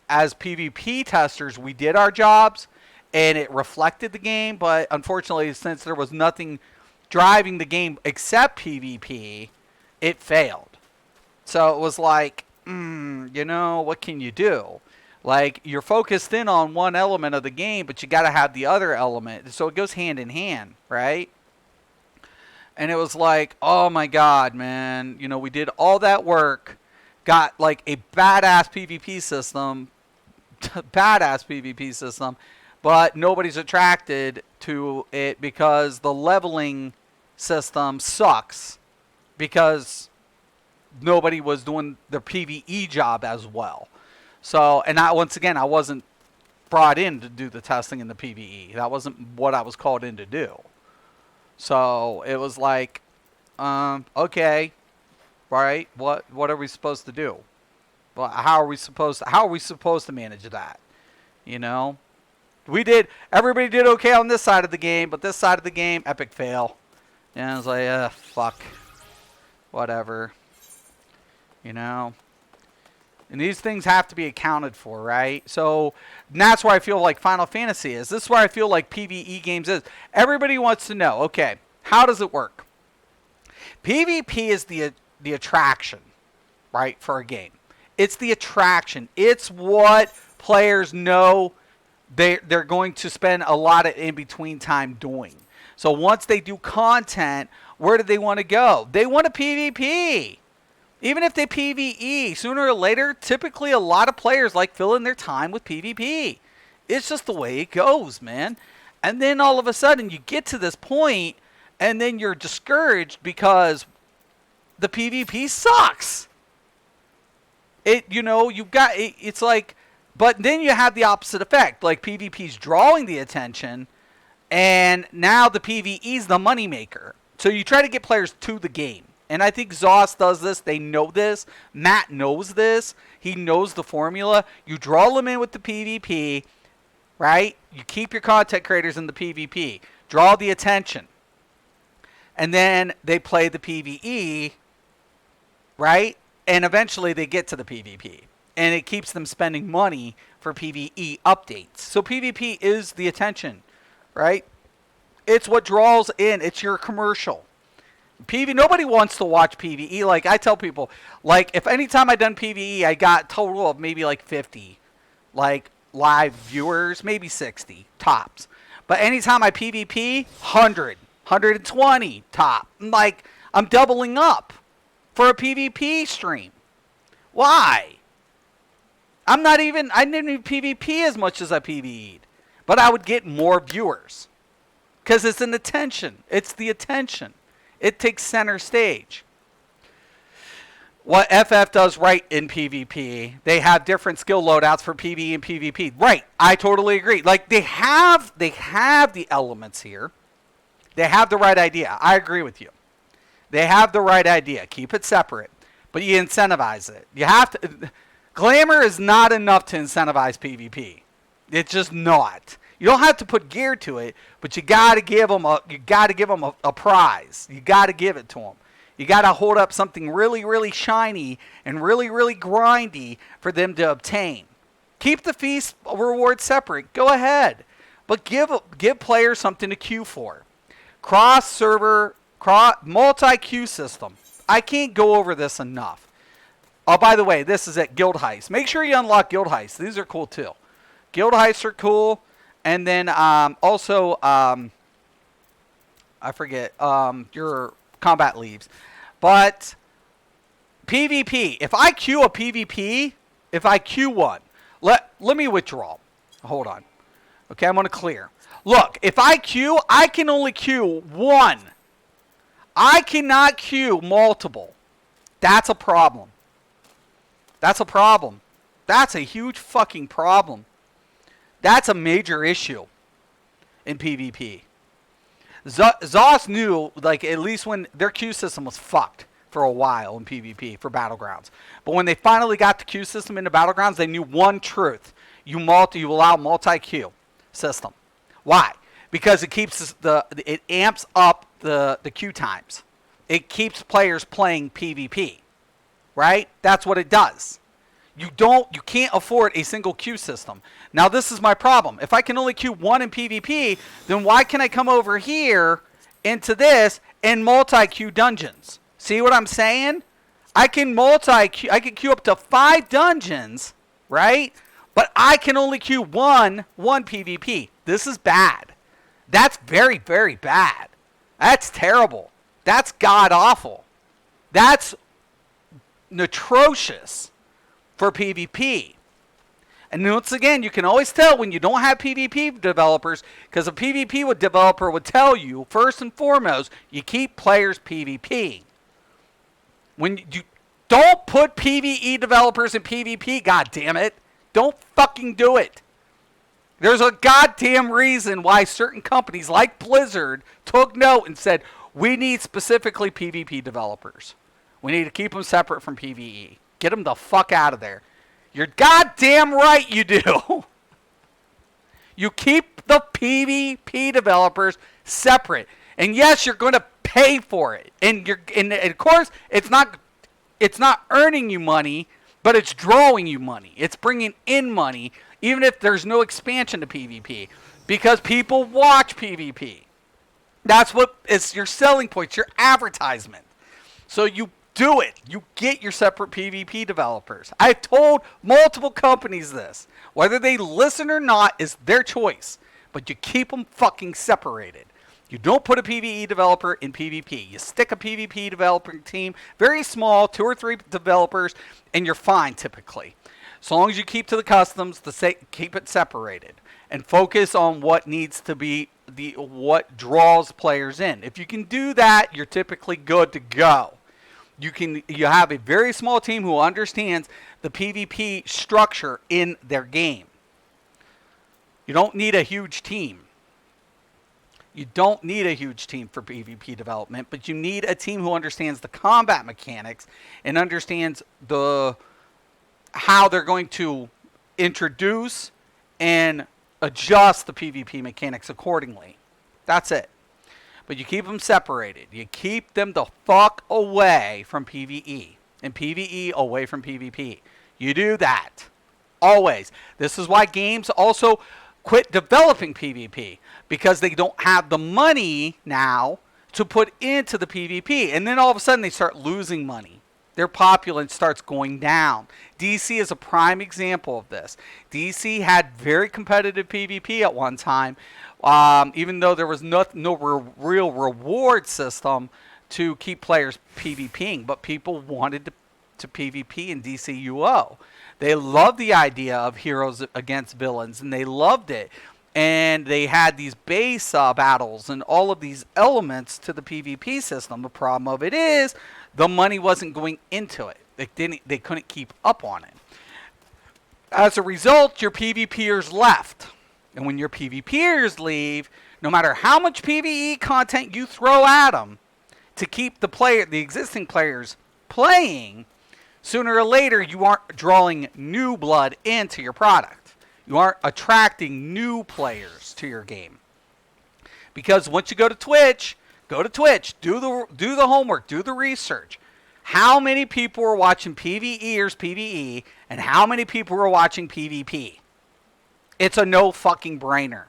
as PvP testers, we did our jobs and it reflected the game. But unfortunately, since there was nothing driving the game except PvP, it failed. So it was like, you know, what can you do? Like, you're focused in on one element of the game, but you got to have the other element. So it goes hand in hand, right? And it was like, oh my God, man. You know, we did all that work, got like a badass PvP system, but nobody's attracted to it because the leveling system sucks because nobody was doing their PvE job as well. So, and once again, I wasn't brought in to do the testing in the PvE. That wasn't what I was called in to do. So it was like, okay, right? What are we supposed to do? Well, how are we supposed to manage that? You know, everybody did okay on this side of the game, but this side of the game, epic fail. And I was like, fuck, whatever. You know. And these things have to be accounted for, right? So that's where I feel like Final Fantasy is. This is where I feel like PvE games is. Everybody wants to know, okay, how does it work? PvP is the attraction, right, for a game. It's the attraction. It's what players know they're going to spend a lot of in between time doing. So once they do content, where do they want to go? They want to PvP. Even if they PvE, sooner or later, typically a lot of players like filling their time with PvP. It's just the way it goes, man. And then all of a sudden you get to this point and then you're discouraged because the PvP sucks. It's like, but then you have the opposite effect. Like PvP's drawing the attention and now the PvE's the moneymaker. So you try to get players to the game. And I think ZOS does this. They know this. Matt knows this. He knows the formula. You draw them in with the PvP, right? You keep your content creators in the PvP. Draw the attention. And then they play the PvE, right? And eventually they get to the PvP. And it keeps them spending money for PvE updates. So PvP is the attention, right? It's what draws in. It's your commercial. Nobody wants to watch PvE. Like I tell people, like if anytime I done PvE, I got a total of maybe like 50, like live viewers, maybe 60 tops. But anytime I PvP, 100, 120 top. Like I'm doubling up for a PvP stream. Why? I didn't even PvP as much as I PvE'd, but I would get more viewers because it's an attention. It's the attention. It takes center stage. What FF does right in PvP, they have different skill loadouts for PvE and PvP. Right, I totally agree. Like they have the elements here. They have the right idea. I agree with you. They have the right idea. Keep it separate, but you incentivize it. You have to. Glamour is not enough to incentivize PvP. It's just not. You don't have to put gear to it, but you got to give them a prize. You got to give it to them. You got to hold up something really, really shiny and really, really grindy for them to obtain. Keep the feast reward separate. Go ahead, but give players something to queue for. Cross-server, multi-queue system. I can't go over this enough. Oh, by the way, this is at Guild Heist. Make sure you unlock Guild Heist. These are cool too. Guild Heists are cool. And then also, I forget, your combat leaves. But PvP, if I queue a PvP, if I queue one, let me withdraw. Hold on. Okay, I'm going to clear. Look, if I queue, I can only queue one. I cannot queue multiple. That's a problem. That's a problem. That's a huge fucking problem. That's a major issue in PvP. ZOS knew, like, at least when their queue system was fucked for a while in PvP for Battlegrounds. But when they finally got the queue system into Battlegrounds, they knew one truth. You allow multi-queue system. Why? Because it keeps it amps up the queue times. It keeps players playing PvP. Right? That's what it does. You can't afford a single queue system. Now this is my problem. If I can only queue one in PvP, then why can I come over here into this and multi-queue dungeons? See what I'm saying? I can queue up to 5 dungeons, right? But I can only queue one PvP. This is bad. That's very, very bad. That's terrible. That's god awful. That's atrocious for PvP. And once again, you can always tell when you don't have PvP developers, because a PvP developer would tell you, first and foremost, you keep players PvP. When you don't put PvE developers in PvP, god damn it. Don't fucking do it. There's a goddamn reason why certain companies like Blizzard took note and said, we need specifically PvP developers. We need to keep them separate from PvE. Get them the fuck out of there. You're goddamn right you do. You keep the PvP developers separate. And yes, you're going to pay for it. And of course, it's not earning you money, but it's drawing you money. It's bringing in money, even if there's no expansion to PvP, because people watch PvP. That's what is your selling point, your advertisement. So you do it. You get your separate PvP developers. I've told multiple companies this. Whether they listen or not is their choice. But you keep them fucking separated. You don't put a PvE developer in PvP. You stick a PvP developing team, very small, 2 or 3 developers, and you're fine typically. As long as you keep to the customs, keep it separated, and focus on what needs to be what draws players in. If you can do that, you're typically good to go. You have a very small team who understands the PvP structure in their game. You don't need a huge team. You don't need a huge team for PvP development, but you need a team who understands the combat mechanics and understands how they're going to introduce and adjust the PvP mechanics accordingly. That's it. But you keep them separated. You keep them the fuck away from PvE. And PvE away from PvP. You do that. Always. This is why games also quit developing PvP. Because they don't have the money now to put into the PvP. And then all of a sudden they start losing money. Their populace starts going down. DC is a prime example of this. DC had very competitive PvP at one time. Even though there was no real reward system to keep players PvPing, but people wanted to PvP in DCUO. They loved the idea of heroes against villains, and they loved it. And they had these base battles and all of these elements to the PvP system. The problem of it is the money wasn't going into it. They couldn't keep up on it. As a result, your PvPers left. And when your PvPers leave, no matter how much PvE content you throw at them to keep the existing players playing, sooner or later you aren't drawing new blood into your product. You aren't attracting new players to your game. Because once you go to Twitch, do the homework, do the research. How many people are watching PvEers PvE and how many people are watching PvP? It's a no fucking brainer.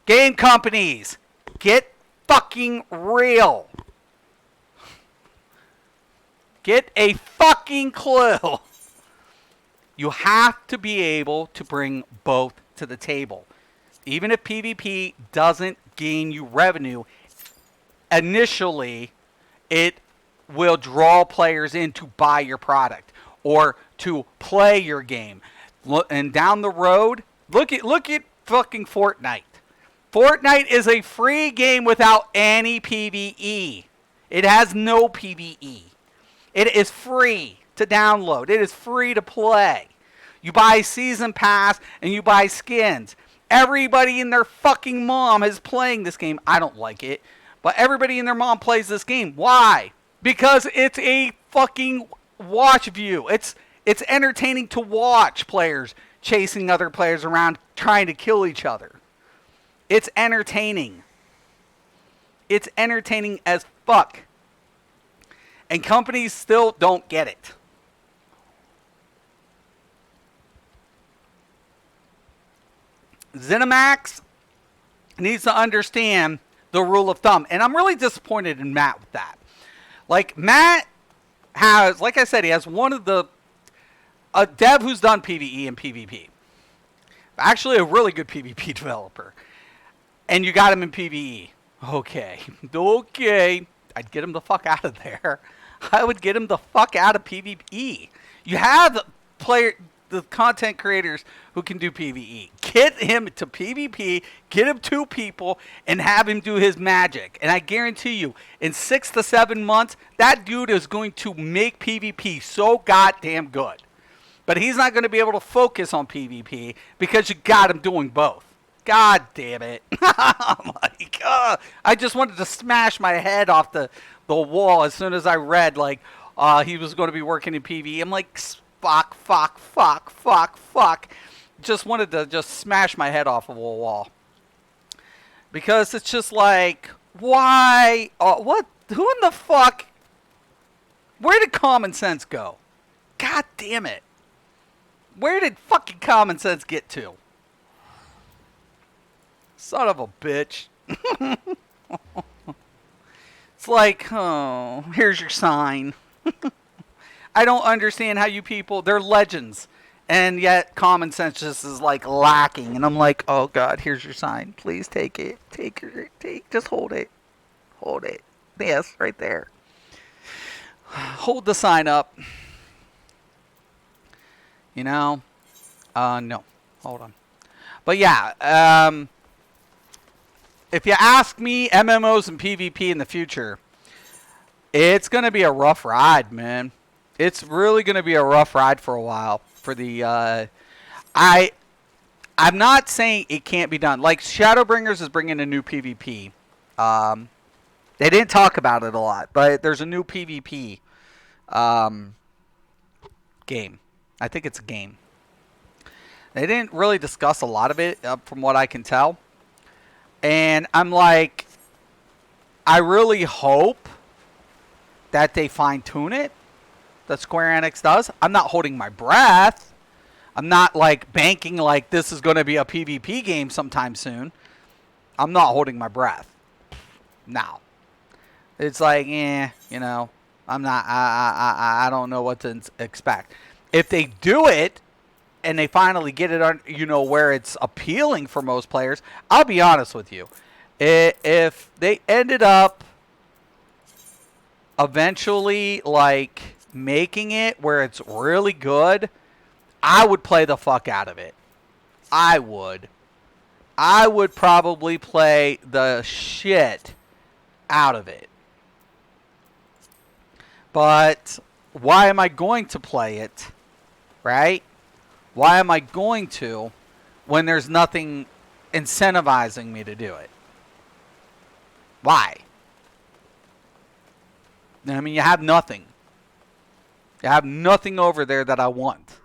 Game companies, get fucking real. Get a fucking clue. You have to be able to bring both to the table. Even if PvP doesn't gain you revenue, initially it will draw players in to buy your product or to play your game. And down the road, look at fucking Fortnite. Fortnite is a free game without any PvE. It has no PvE. It is free to download. It is free to play. You buy season pass and you buy skins. Everybody and their fucking mom is playing this game. I don't like it, but everybody and their mom plays this game. Why? Because it's a fucking watch view. It's entertaining to watch players chasing other players around trying to kill each other. It's entertaining. It's entertaining as fuck. And companies still don't get it. ZeniMax needs to understand the rule of thumb. And I'm really disappointed in Matt with that. Like, Matt has, like I said, he has a dev who's done PvE and PvP. Actually, a really good PvP developer. And you got him in PvE. Okay. I'd get him the fuck out of there. I would get him the fuck out of PvE. You have the content creators who can do PvE. Get him to PvP, get him 2 people, and have him do his magic. And I guarantee you, in 6 to 7 months, that dude is going to make PvP so goddamn good. But he's not going to be able to focus on PvP because you got him doing both. God damn it. Oh my God. I just wanted to smash my head off the wall as soon as I read, like, he was going to be working in PvE. I'm like, fuck. Just wanted to just smash my head off of a wall. Because it's just like, why? What? Who in the fuck? Where did common sense go? God damn it. Where did fucking common sense get to? Son of a bitch. It's like, oh, here's your sign. I don't understand how you people, they're legends. And yet common sense just is like lacking. And I'm like, oh God, here's your sign. Please take it. Just hold it. Hold it. Yes, right there. Hold the sign up. You know? No. Hold on. But yeah, if you ask me, MMOs and PvP in the future, it's going to be a rough ride, man. It's really going to be a rough ride for a while. For the, I'm not saying it can't be done. Like Shadowbringers is bringing a new PvP. They didn't talk about it a lot, but there's a new PvP game. I think it's a game. They didn't really discuss a lot of it, from what I can tell. And I'm like, I really hope that they fine-tune it, that Square Enix does. I'm not holding my breath. I'm not like banking like this is going to be a PvP game sometime soon. I'm not holding my breath. No. It's like, you know, I'm not, I don't know what to expect. If they do it, and they finally get it on, you know, where it's appealing for most players, I'll be honest with you. If they ended up eventually, like, making it where it's really good, I would play the fuck out of it. I would. I would probably play the shit out of it. But why am I going to play it? Right? Why am I going to when there's nothing incentivizing me to do it? Why? I mean, you have nothing. You have nothing over there that I want.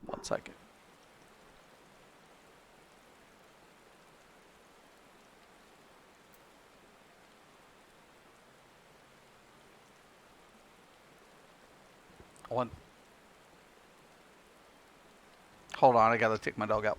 1 second. Hold on, I gotta take my dog out.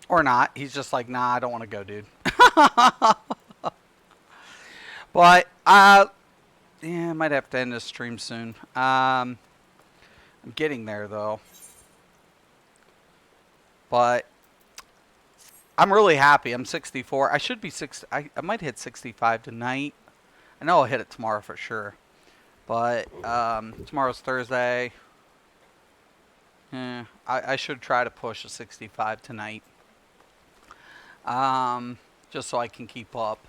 Or not. He's just like, nah, I don't want to go, dude. But, yeah, I might have to end this stream soon. I'm getting there, though. But I'm really happy. I'm 64. I should be 60. I might hit 65 tonight. I know I'll hit it tomorrow for sure. But tomorrow's Thursday. I should try to push a 65 tonight. Just so I can keep up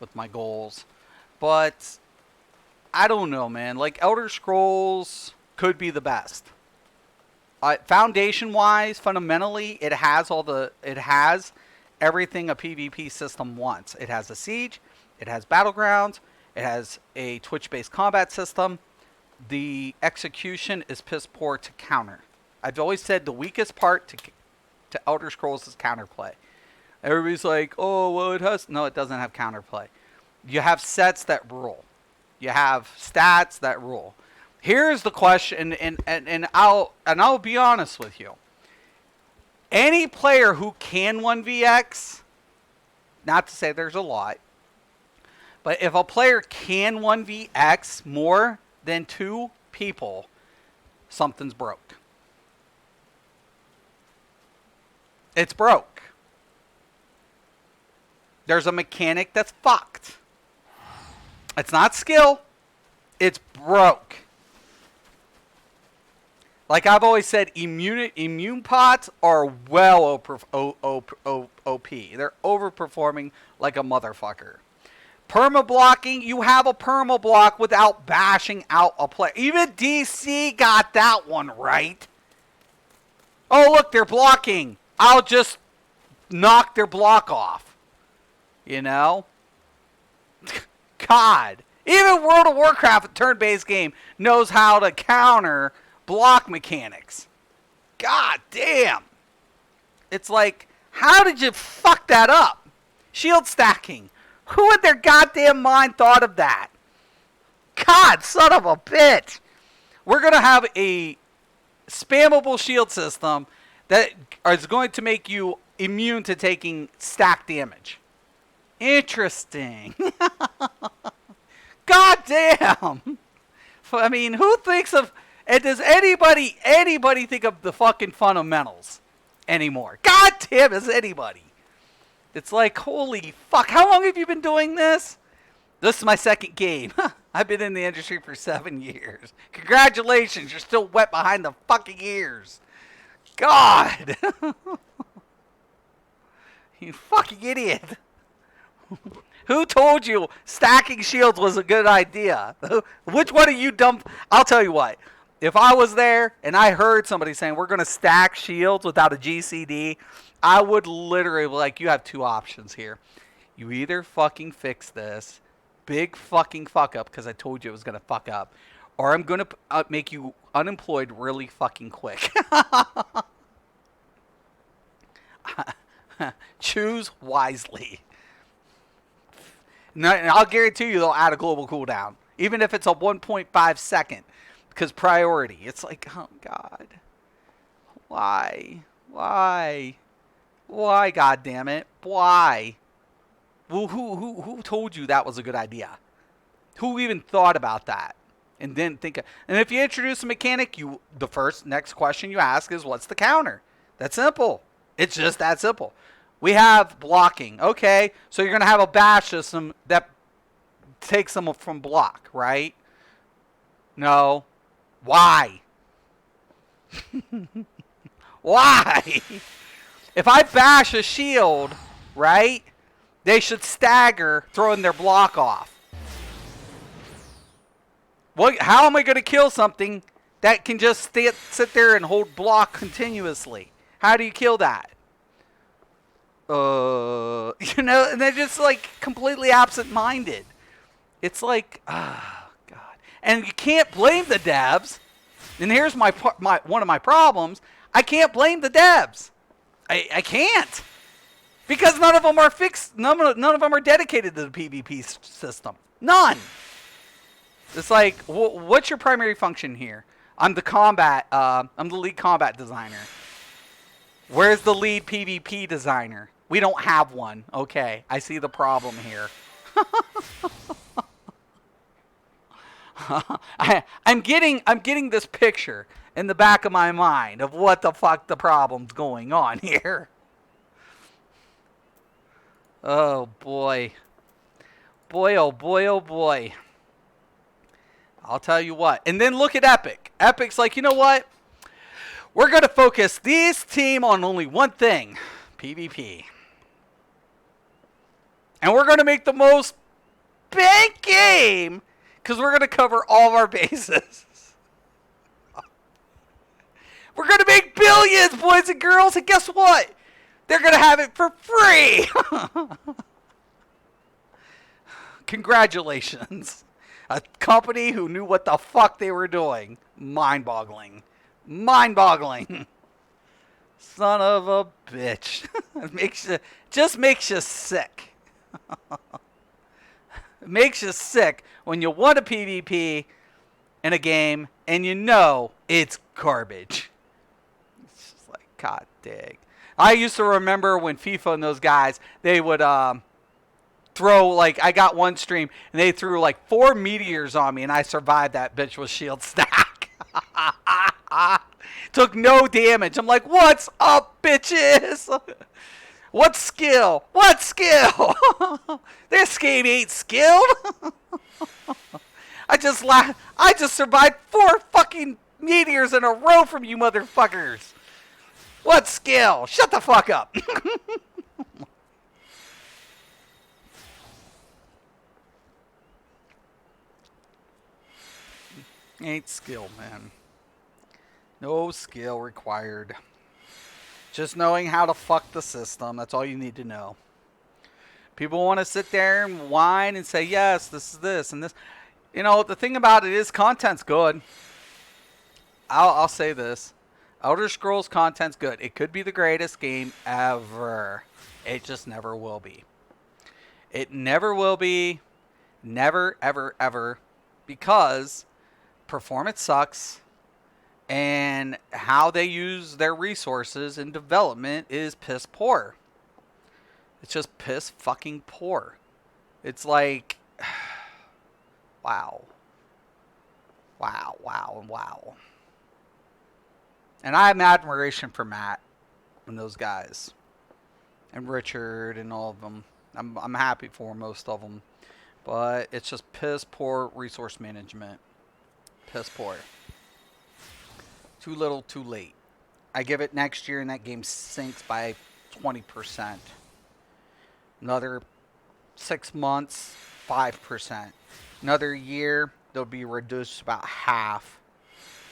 with my goals. But I don't know, man. Like, Elder Scrolls could be the best. Foundation-wise, fundamentally, it has everything a PvP system wants. It has a siege, it has battlegrounds, it has a Twitch-based combat system. The execution is piss poor to counter. I've always said the weakest part to Elder Scrolls is counterplay. Everybody's like, oh, well, it has. No, it doesn't have counterplay. You have sets that rule. You have stats that rule. Here's the question, and I'll be honest with you. Any player who can 1vx, not to say there's a lot, but if a player can 1vx more than 2 people, something's broke. It's broke. There's a mechanic that's fucked. It's not skill. It's broke. Like I've always said, immune pots are well OP. They're overperforming like a motherfucker. Perma blocking, you have a perma block without bashing out a player. Even DC got that one right. Oh, look, they're blocking. I'll just knock their block off. You know? God. Even World of Warcraft, a turn-based game, knows how to counter block mechanics. God damn. It's like, how did you fuck that up? Shield stacking. Who in their goddamn mind thought of that? God, son of a bitch. We're going to have a spammable shield system that is going to make you immune to taking stack damage. Interesting. God damn. I mean, who thinks of... And does anybody think of the fucking fundamentals anymore? God damn, is anybody? It's like, holy fuck, how long have you been doing this? This is my second game. I've been in the industry for 7 years. Congratulations, you're still wet behind the fucking ears. God. You fucking idiot. Who told you stacking shields was a good idea? Which one of you dumb... I'll tell you what. If I was there and I heard somebody saying we're going to stack shields without a GCD, I would literally be like, you have two options here. You either fucking fix this, big fucking fuck up, because I told you it was going to fuck up, or I'm going to make you unemployed really fucking quick. Choose wisely. And I'll guarantee you they'll add a global cooldown, even if it's a 1.5 second. Because priority. It's like, oh, God. Why? Why? Why, God damn it? Why? Well, who told you that was a good idea? Who even thought about that? And didn't think of... And if you introduce a mechanic, the next question you ask is, what's the counter? That's simple. It's just that simple. We have blocking. Okay, so you're going to have a bash system that takes them from block, right? No. Why? Why? If I bash a shield, right, they should stagger throwing their block off. How am I going to kill something that can just sit there and hold block continuously? How do you kill that? You know, and they're just like completely absent-minded. It's like, God. And you can't blame the devs. And here's one of my problems. I can't blame the devs. I can't. Because none of them are fixed. None of them are dedicated to the PvP system. None. It's like, what's your primary function here? I'm the lead combat designer. Where's the lead PvP designer? We don't have one. Okay, I see the problem here. I'm getting this picture in the back of my mind of what the fuck the problem's going on here. Oh boy. Boy, oh boy, oh boy. I'll tell you what. And then look at Epic. Epic's like, you know what? We're going to focus this team on only one thing. PvP. And we're going to make the most bank game because we're going to cover all of our bases. We're going to make billions, boys and girls. And guess what? They're going to have it for free. Congratulations. A company who knew what the fuck they were doing. Mind-boggling. Mind-boggling. Son of a bitch. It just makes you sick. It makes you sick when you want a PvP in a game and you know it's garbage. It's just like, God dang. I used to remember when FIFA and those guys, they would throw, like, I got one stream and they threw like 4 meteors on me and I survived that bitch with shield stack. Took no damage. I'm like, what's up, bitches? What skill? What skill? This game ain't skilled. I just survived 4 fucking meteors in a row from you motherfuckers. What skill? Shut the fuck up. Ain't skill, man. No skill required. Just knowing how to fuck the system. That's all you need to know. People want to sit there and whine and say, yes, this is this and this. You know, the thing about it is content's good. I'll say this. Elder Scrolls content's good. It could be the greatest game ever. It just never will be. It never will be. Never, ever, ever. Because performance sucks. And how they use their resources in development is piss poor. It's just piss fucking poor. It's like, wow. Wow, wow, and wow. And I have admiration for Matt and those guys. And Richard and all of them. I'm happy for most of them. But it's just piss poor resource management. Piss poor. Too little, too late. I give it next year and that game sinks by 20%. Another 6 months, 5%. Another year, they'll be reduced about half.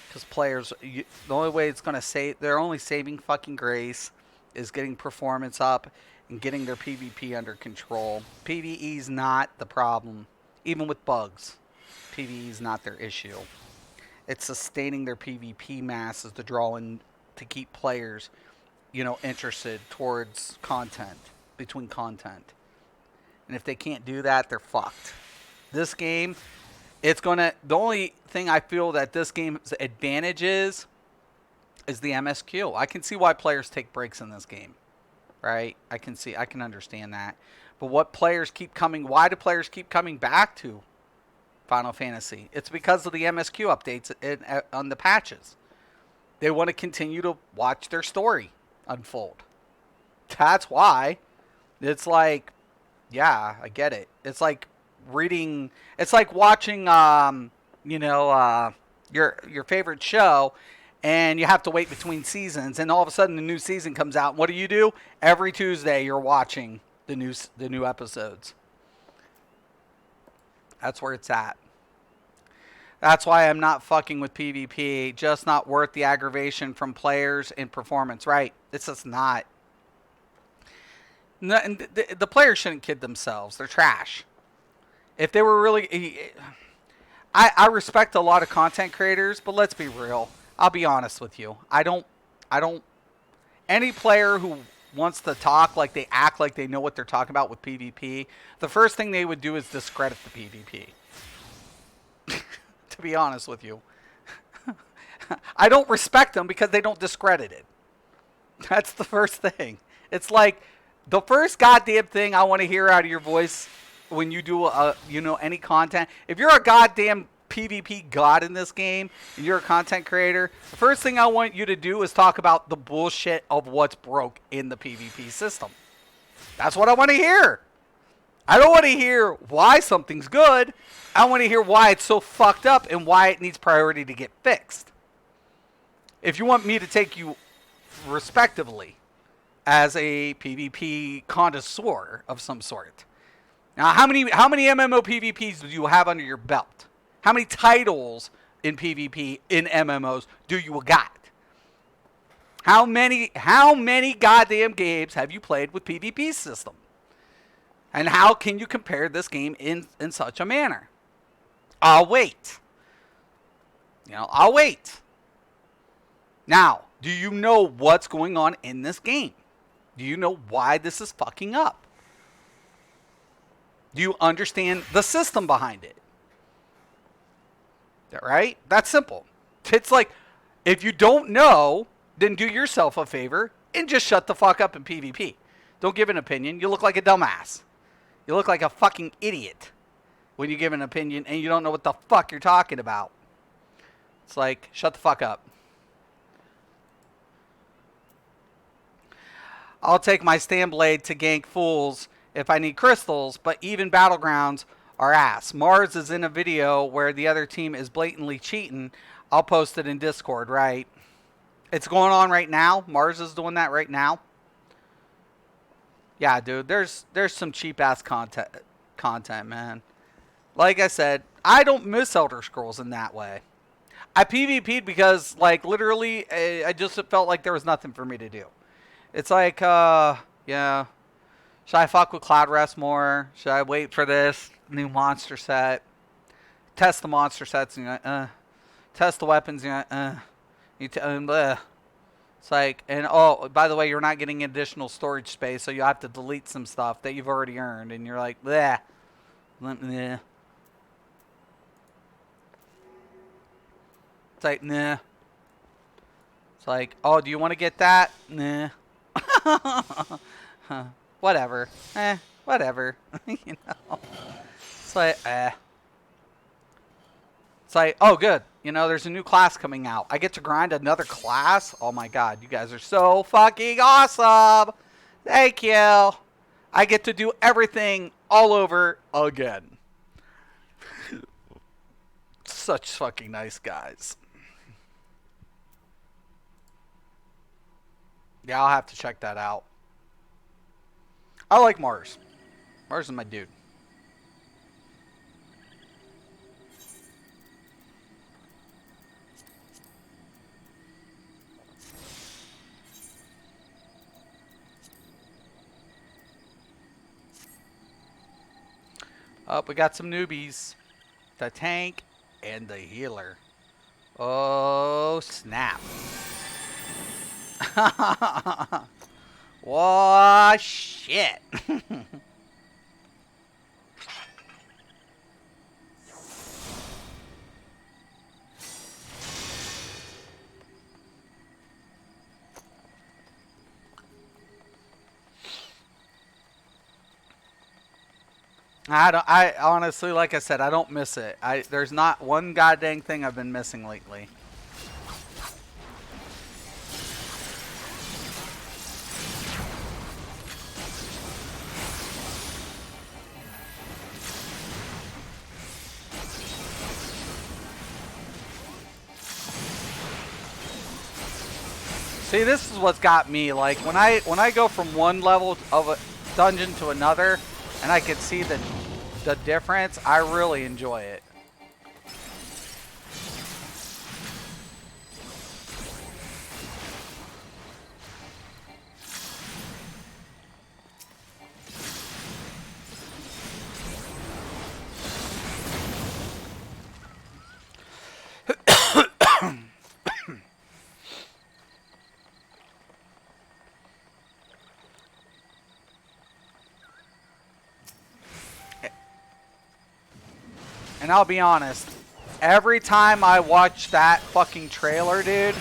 Because players, the only way it's going to save, they're only saving fucking grace is getting performance up and getting their PvP under control. PvE is not the problem. Even with bugs, PvE is not their issue. It's sustaining their PvP masses to draw in, to keep players, interested towards content, between content. And if they can't do that, they're fucked. This game, the only thing I feel that this game's advantage is the MSQ. I can see why players take breaks in this game, right? I can understand that. But why do players keep coming back to Final Fantasy? It's because of the MSQ updates on the patches. They want to continue to watch their story unfold. That's why. It's like, yeah, I get it. It's like reading. It's like watching, your favorite show, and you have to wait between seasons, and all of a sudden the new season comes out. And what do? Every Tuesday you're watching the new episodes. That's where it's at. That's why I'm not fucking with PvP. Just not worth the aggravation from players and performance. Right? It's just not. No, and the players shouldn't kid themselves. They're trash. If they were really... I respect a lot of content creators, but let's be real. I'll be honest with you. I don't... Any player who wants to talk like they act like they know what they're talking about with PvP, the first thing they would do is discredit the PvP. To be honest with you. I don't respect them because they don't discredit it. That's the first thing. It's like... The first goddamn thing I want to hear out of your voice when you do any content, if you're a goddamn PvP god in this game and you're a content creator, the first thing I want you to do is talk about the bullshit of what's broke in the PvP system. That's what I want to hear. I don't want to hear why something's good. I want to hear why it's so fucked up and why it needs priority to get fixed. If you want me to take you respectively as a PvP connoisseur of some sort. Now, how many MMO PvPs do you have under your belt? How many titles in PvP in MMOs do you got? How many goddamn games have you played with PvP system? And how can you compare this game in such a manner? I'll wait. I'll wait. Now, do you know what's going on in this game? Do you know why this is fucking up? Do you understand the system behind it? Right? That's simple. It's like, if you don't know, then do yourself a favor and just shut the fuck up in PvP. Don't give an opinion. You look like a dumbass. You look like a fucking idiot when you give an opinion and you don't know what the fuck you're talking about. It's like, shut the fuck up. I'll take my stand blade to gank fools if I need crystals, but even battlegrounds are ass. Mars is in a video where the other team is blatantly cheating. I'll post it in Discord, right? It's going on right now. Mars is doing that right now. Yeah, dude, there's some cheap ass content, man. Like I said, I don't miss Elder Scrolls in that way. I PvP'd because, like, literally, I just felt like there was nothing for me to do. It's like, yeah, should I fuck with Cloud Rest more? Should I wait for this new monster set? Test the monster sets, test the weapons, Bleh. It's like, and oh, by the way, you're not getting additional storage space, so you have to delete some stuff that you've already earned, and you're like, bleh. Bleh. It's like, nah. It's like, oh, do you want to get that? Nah. Whatever. Whatever. You know. It's like, It's like, oh, good. You know, there's a new class coming out. I get to grind another class? Oh, my God. You guys are so fucking awesome. Thank you. I get to do everything all over again. Such fucking nice guys. Yeah, I'll have to check that out. I like Mars. Mars is my dude. Oh, we got some newbies. The tank and the healer. Oh, snap. Whoa, shit. I honestly, like I said, I don't miss it. There's not one goddamn thing I've been missing lately. See, this is what's got me. Like when I go from one level of a dungeon to another, and I can see the difference, I really enjoy it. And I'll be honest, every time I watch that fucking trailer, dude,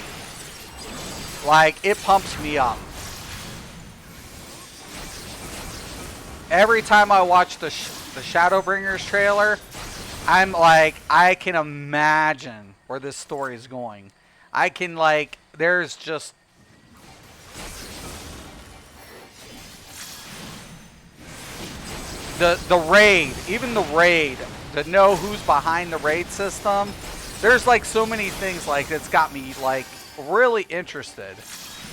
like, it pumps me up. Every time I watch the Shadowbringers trailer, I'm like, I can imagine where this story is going. I can, like, there's just... The raid, even the raid, to know who's behind the raid system, there's like so many things like that's got me like really interested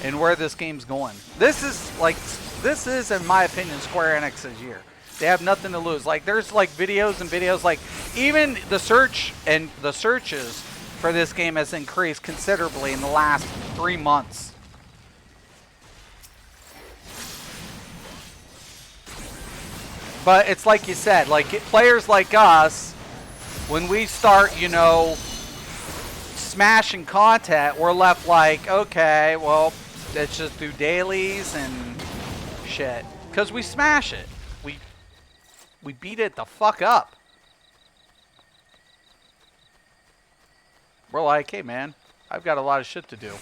in where this game's going. This is in my opinion Square Enix's year. They have nothing to lose. Like there's like videos and videos, like even the search and the searches for this game has increased considerably in the last 3 months. But it's like you said, like players like us, when we start, you know, smashing content, we're left like, okay, well, let's just do dailies and shit. Because we smash it. We beat it the fuck up. We're like, hey man, I've got a lot of shit to do.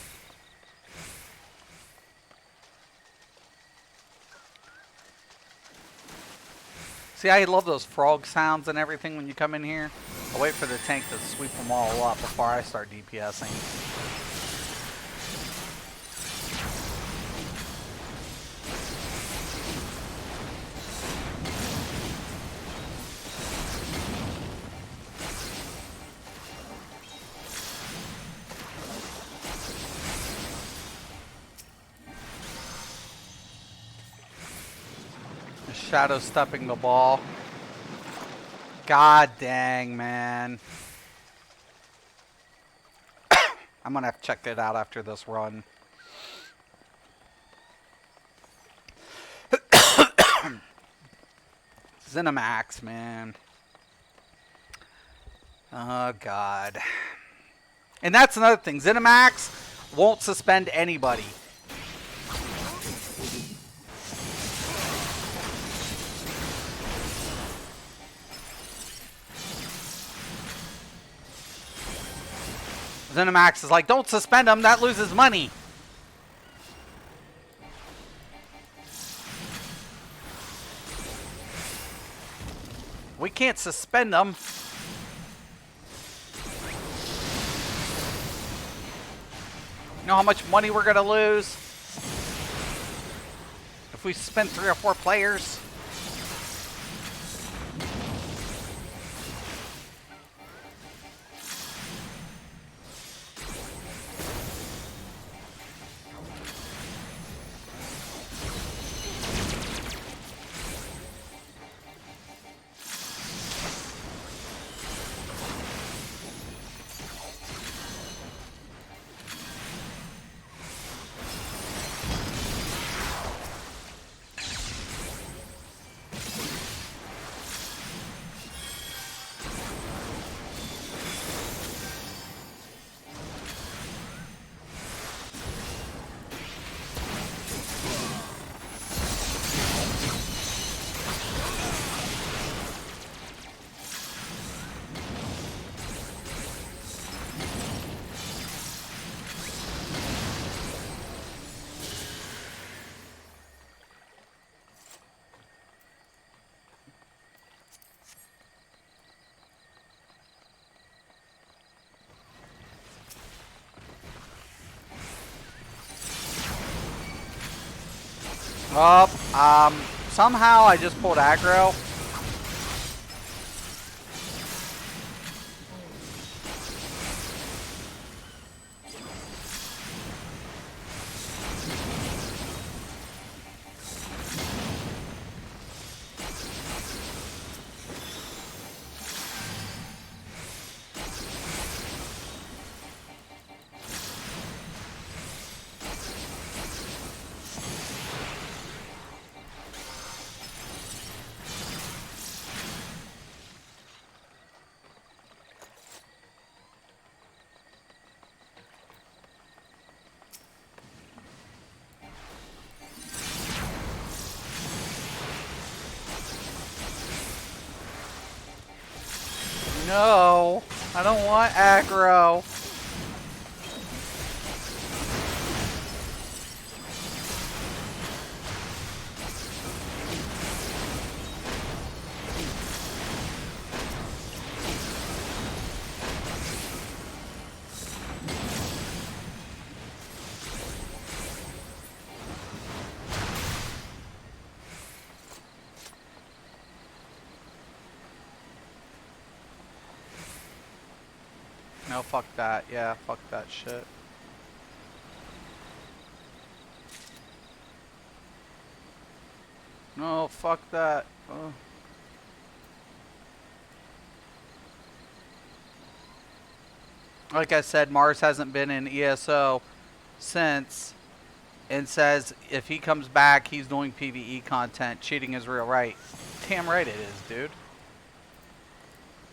See, I love those frog sounds and everything when you come in here. I'll wait for the tank to sweep them all up before I start DPSing. Shadow stepping the ball. God dang, man. I'm gonna have to check it out after this run. ZeniMax, man. Oh, God. And that's another thing. ZeniMax, Won't suspend anybody. Zenimax is like, don't suspend him, that loses money. We can't suspend them. You know how much money we're gonna lose if we spend 3 or 4 players? Oh, somehow I just pulled aggro. No, I don't want aggro. No, fuck that. Yeah, fuck that shit. No, fuck that. Oh. Like I said, Mars hasn't been in ESO since, and says if he comes back, he's doing PvE content. Cheating is real, right? Damn right it is, dude.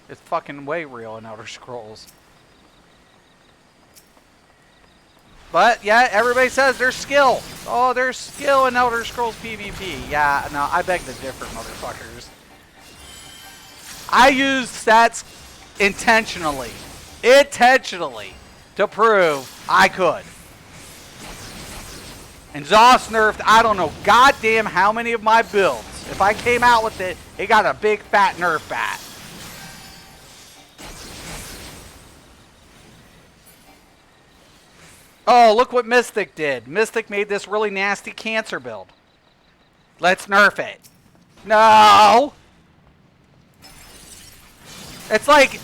It's fucking way real in Elder Scrolls. But, yeah, everybody says there's skill. Oh, there's skill in Elder Scrolls PvP. Yeah, no, I beg to differ, motherfuckers. I use stats intentionally. To prove I could. And Zoss nerfed, I don't know, goddamn how many of my builds. If I came out with it, it got a big fat nerf bat. Oh, look what Mystic did. Mystic made this really nasty cancer build. Let's nerf it. No! It's like,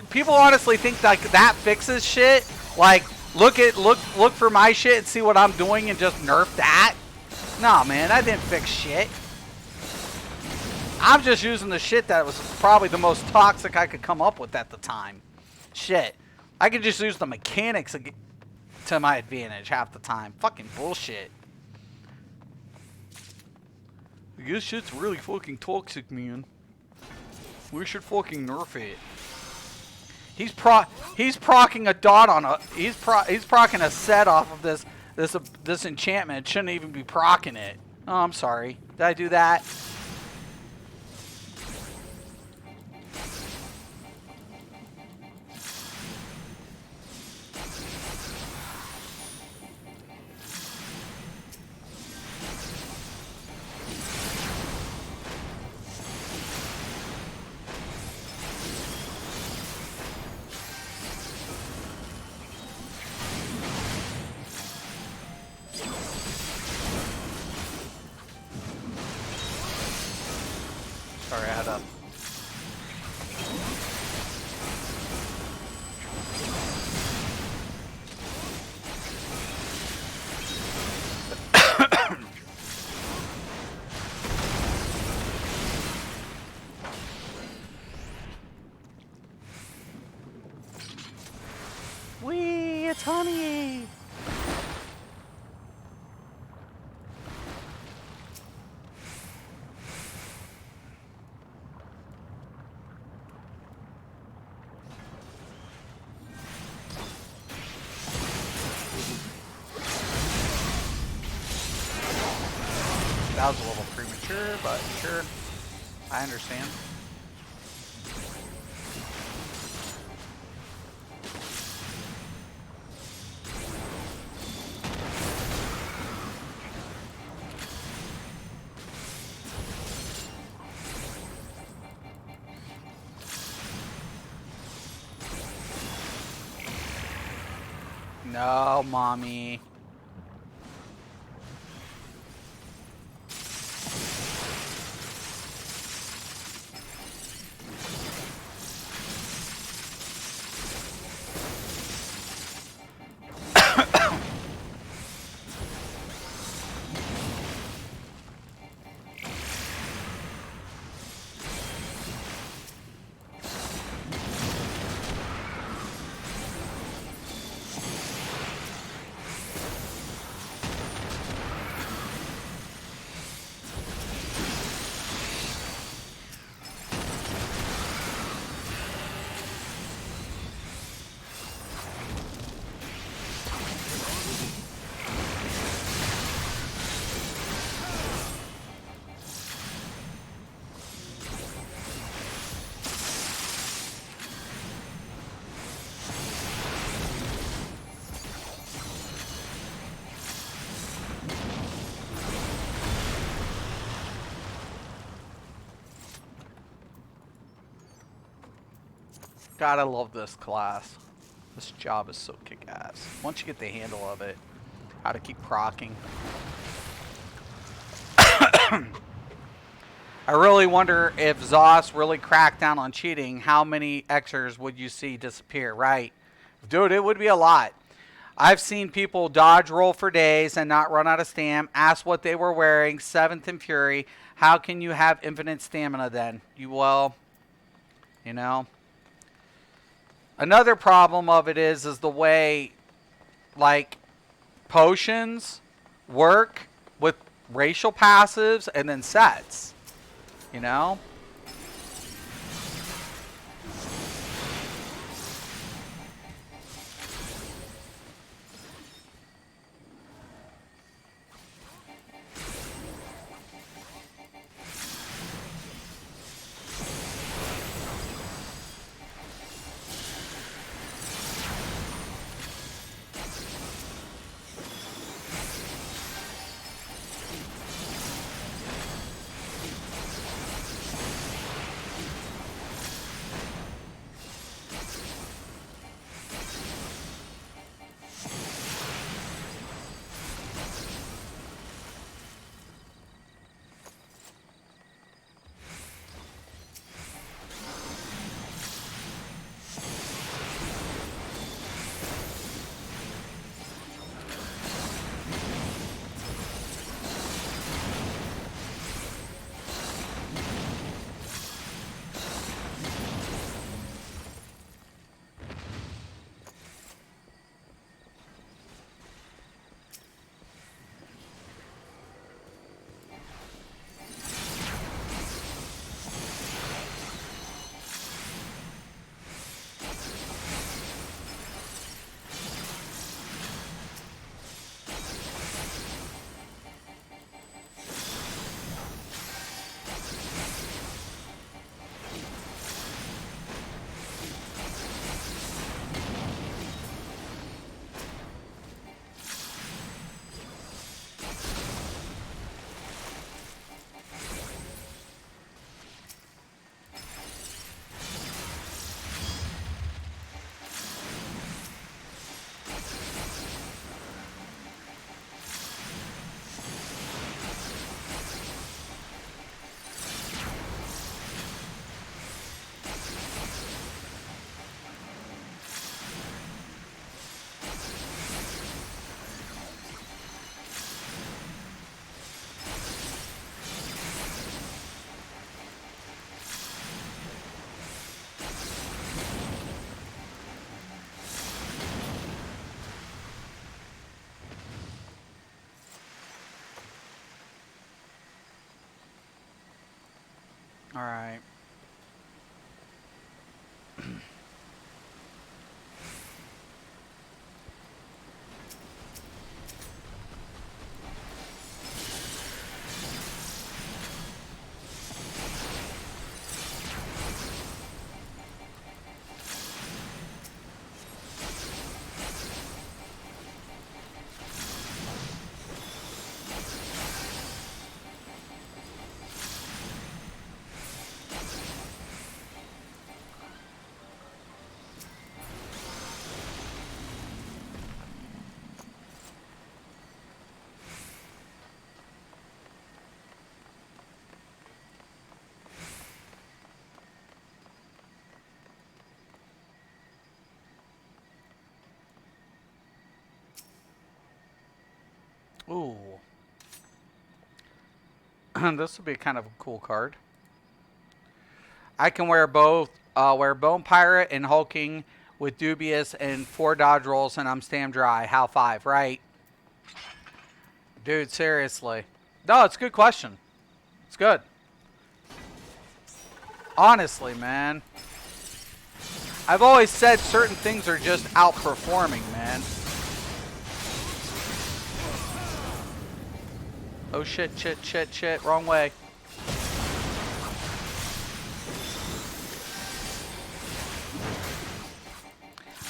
people honestly think like that fixes shit. Like, look for my shit and see what I'm doing and just nerf that. Nah, man, I didn't fix shit. I'm just using the shit that was probably the most toxic I could come up with at the time. Shit. I could just use the mechanics to my advantage half the time. Fucking bullshit. This shit's really fucking toxic, man. We should fucking nerf it. He's procking a dot on a he's procking a set off of this enchantment. It shouldn't even be procking it. Oh, I'm sorry. Did I do that? Sorry, I had a... Whee! It's honey! That was a little premature, but sure. I understand. No, mommy. God, I love this class. This job is so kick-ass. Once you get the handle of it, how to keep procking. I really wonder if Zoss really cracked down on cheating, how many Xers would you see disappear, right? Dude, it would be a lot. I've seen people dodge roll for days and not run out of stam. Ask what they were wearing. 7th in Fury. How can you have infinite stamina then? Well, you know. Another problem of it is the way, like, potions work with racial passives and then sets. You know? All right. Ooh. This would be kind of a cool card. I can wear both. Wear Bone Pirate and Hulking with Dubious and 4 dodge rolls, and I'm stand dry. How 5, right? Dude, seriously. No, it's a good question. It's good. Honestly, man. I've always said certain things are just outperforming, man. Oh shit, shit, shit, shit. Wrong way.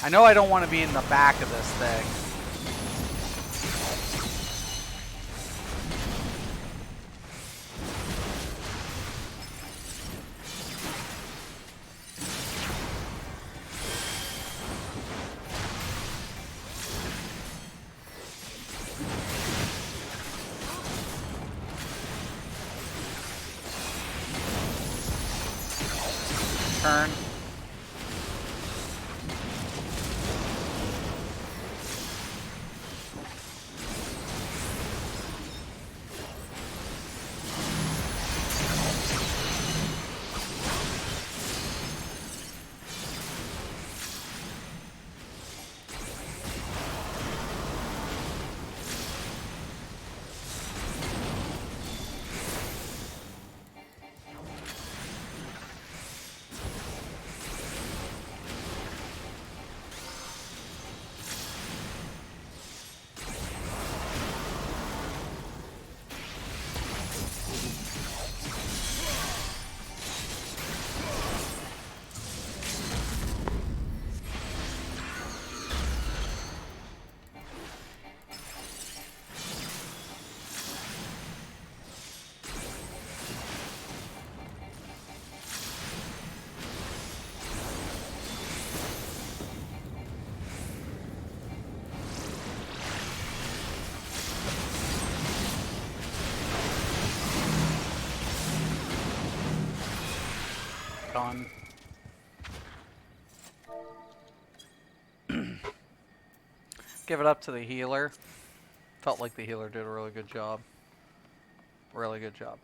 I know I don't want to be in the back of this thing. Turn. Done. Give it up to the healer. Felt like the healer did a really good job. Really good job.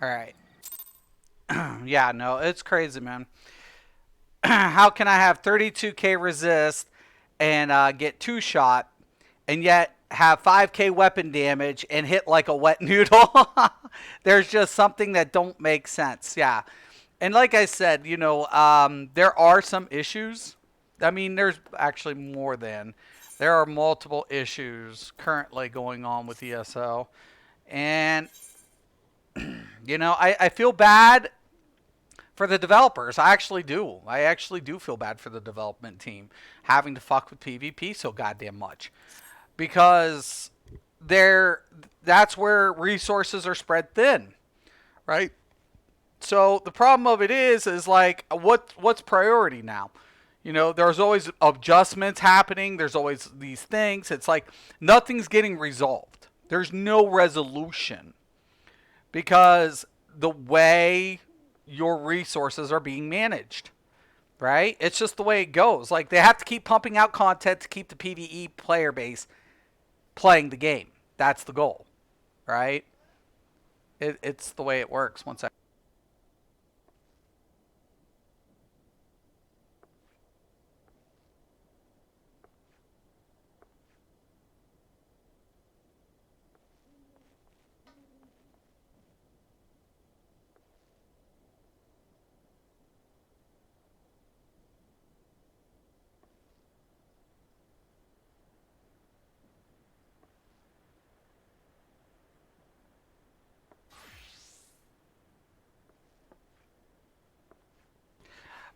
Alright. Yeah, no, it's crazy, man. How can I have 32k resist and get 2 shot and yet have 5k weapon damage and hit like a wet noodle? There's just something that don't make sense. Yeah. And like I said, there are some issues. I mean, there's actually more than. There are multiple issues currently going on with ESO. And, I feel bad for the developers. I actually do. I actually do feel bad for the development team having to fuck with PvP so goddamn much. Because they're that's where resources are spread thin, right? So the problem of it is like what's priority now? There's always adjustments happening. There's always these things. It's like nothing's getting resolved. There's no resolution because the way your resources are being managed, right? It's just the way it goes. Like they have to keep pumping out content to keep the PvE player base playing the game. That's the goal, right? It's the way it works. One second.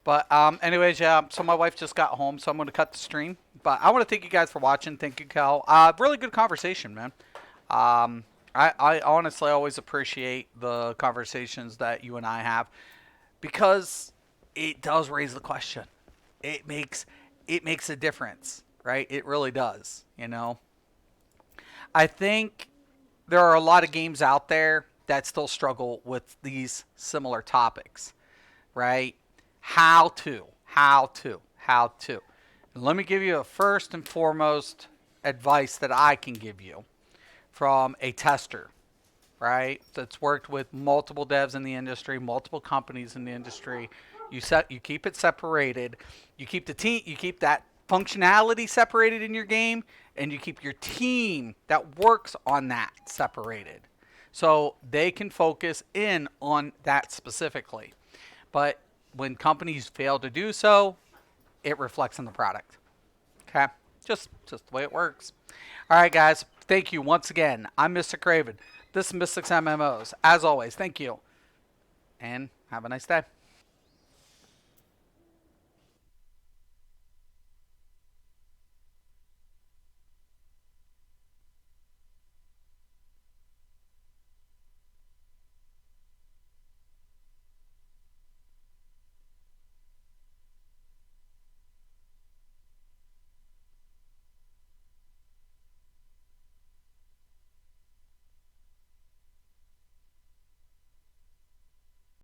But anyways, yeah. So my wife just got home, so I'm going to cut the stream. But I want to thank you guys for watching. Thank you, Cal. Really good conversation, man. I honestly always appreciate the conversations that you and I have because it does raise the question. It makes it makes a difference, right? It really does. I think there are a lot of games out there that still struggle with these similar topics, right? How to. And let me give you a first and foremost advice that I can give you from a tester, right? That's worked with multiple devs in the industry, multiple companies in the industry. You keep it separated. You keep the team. You keep that functionality separated in your game, and you keep your team that works on that separated, so they can focus in on that specifically. But when companies fail to do so, it reflects in the product. Okay, just the way it works. All right, guys. Thank you once again. I'm Mr. Craven. This is Mystics MMOs. As always, thank you, and have a nice day.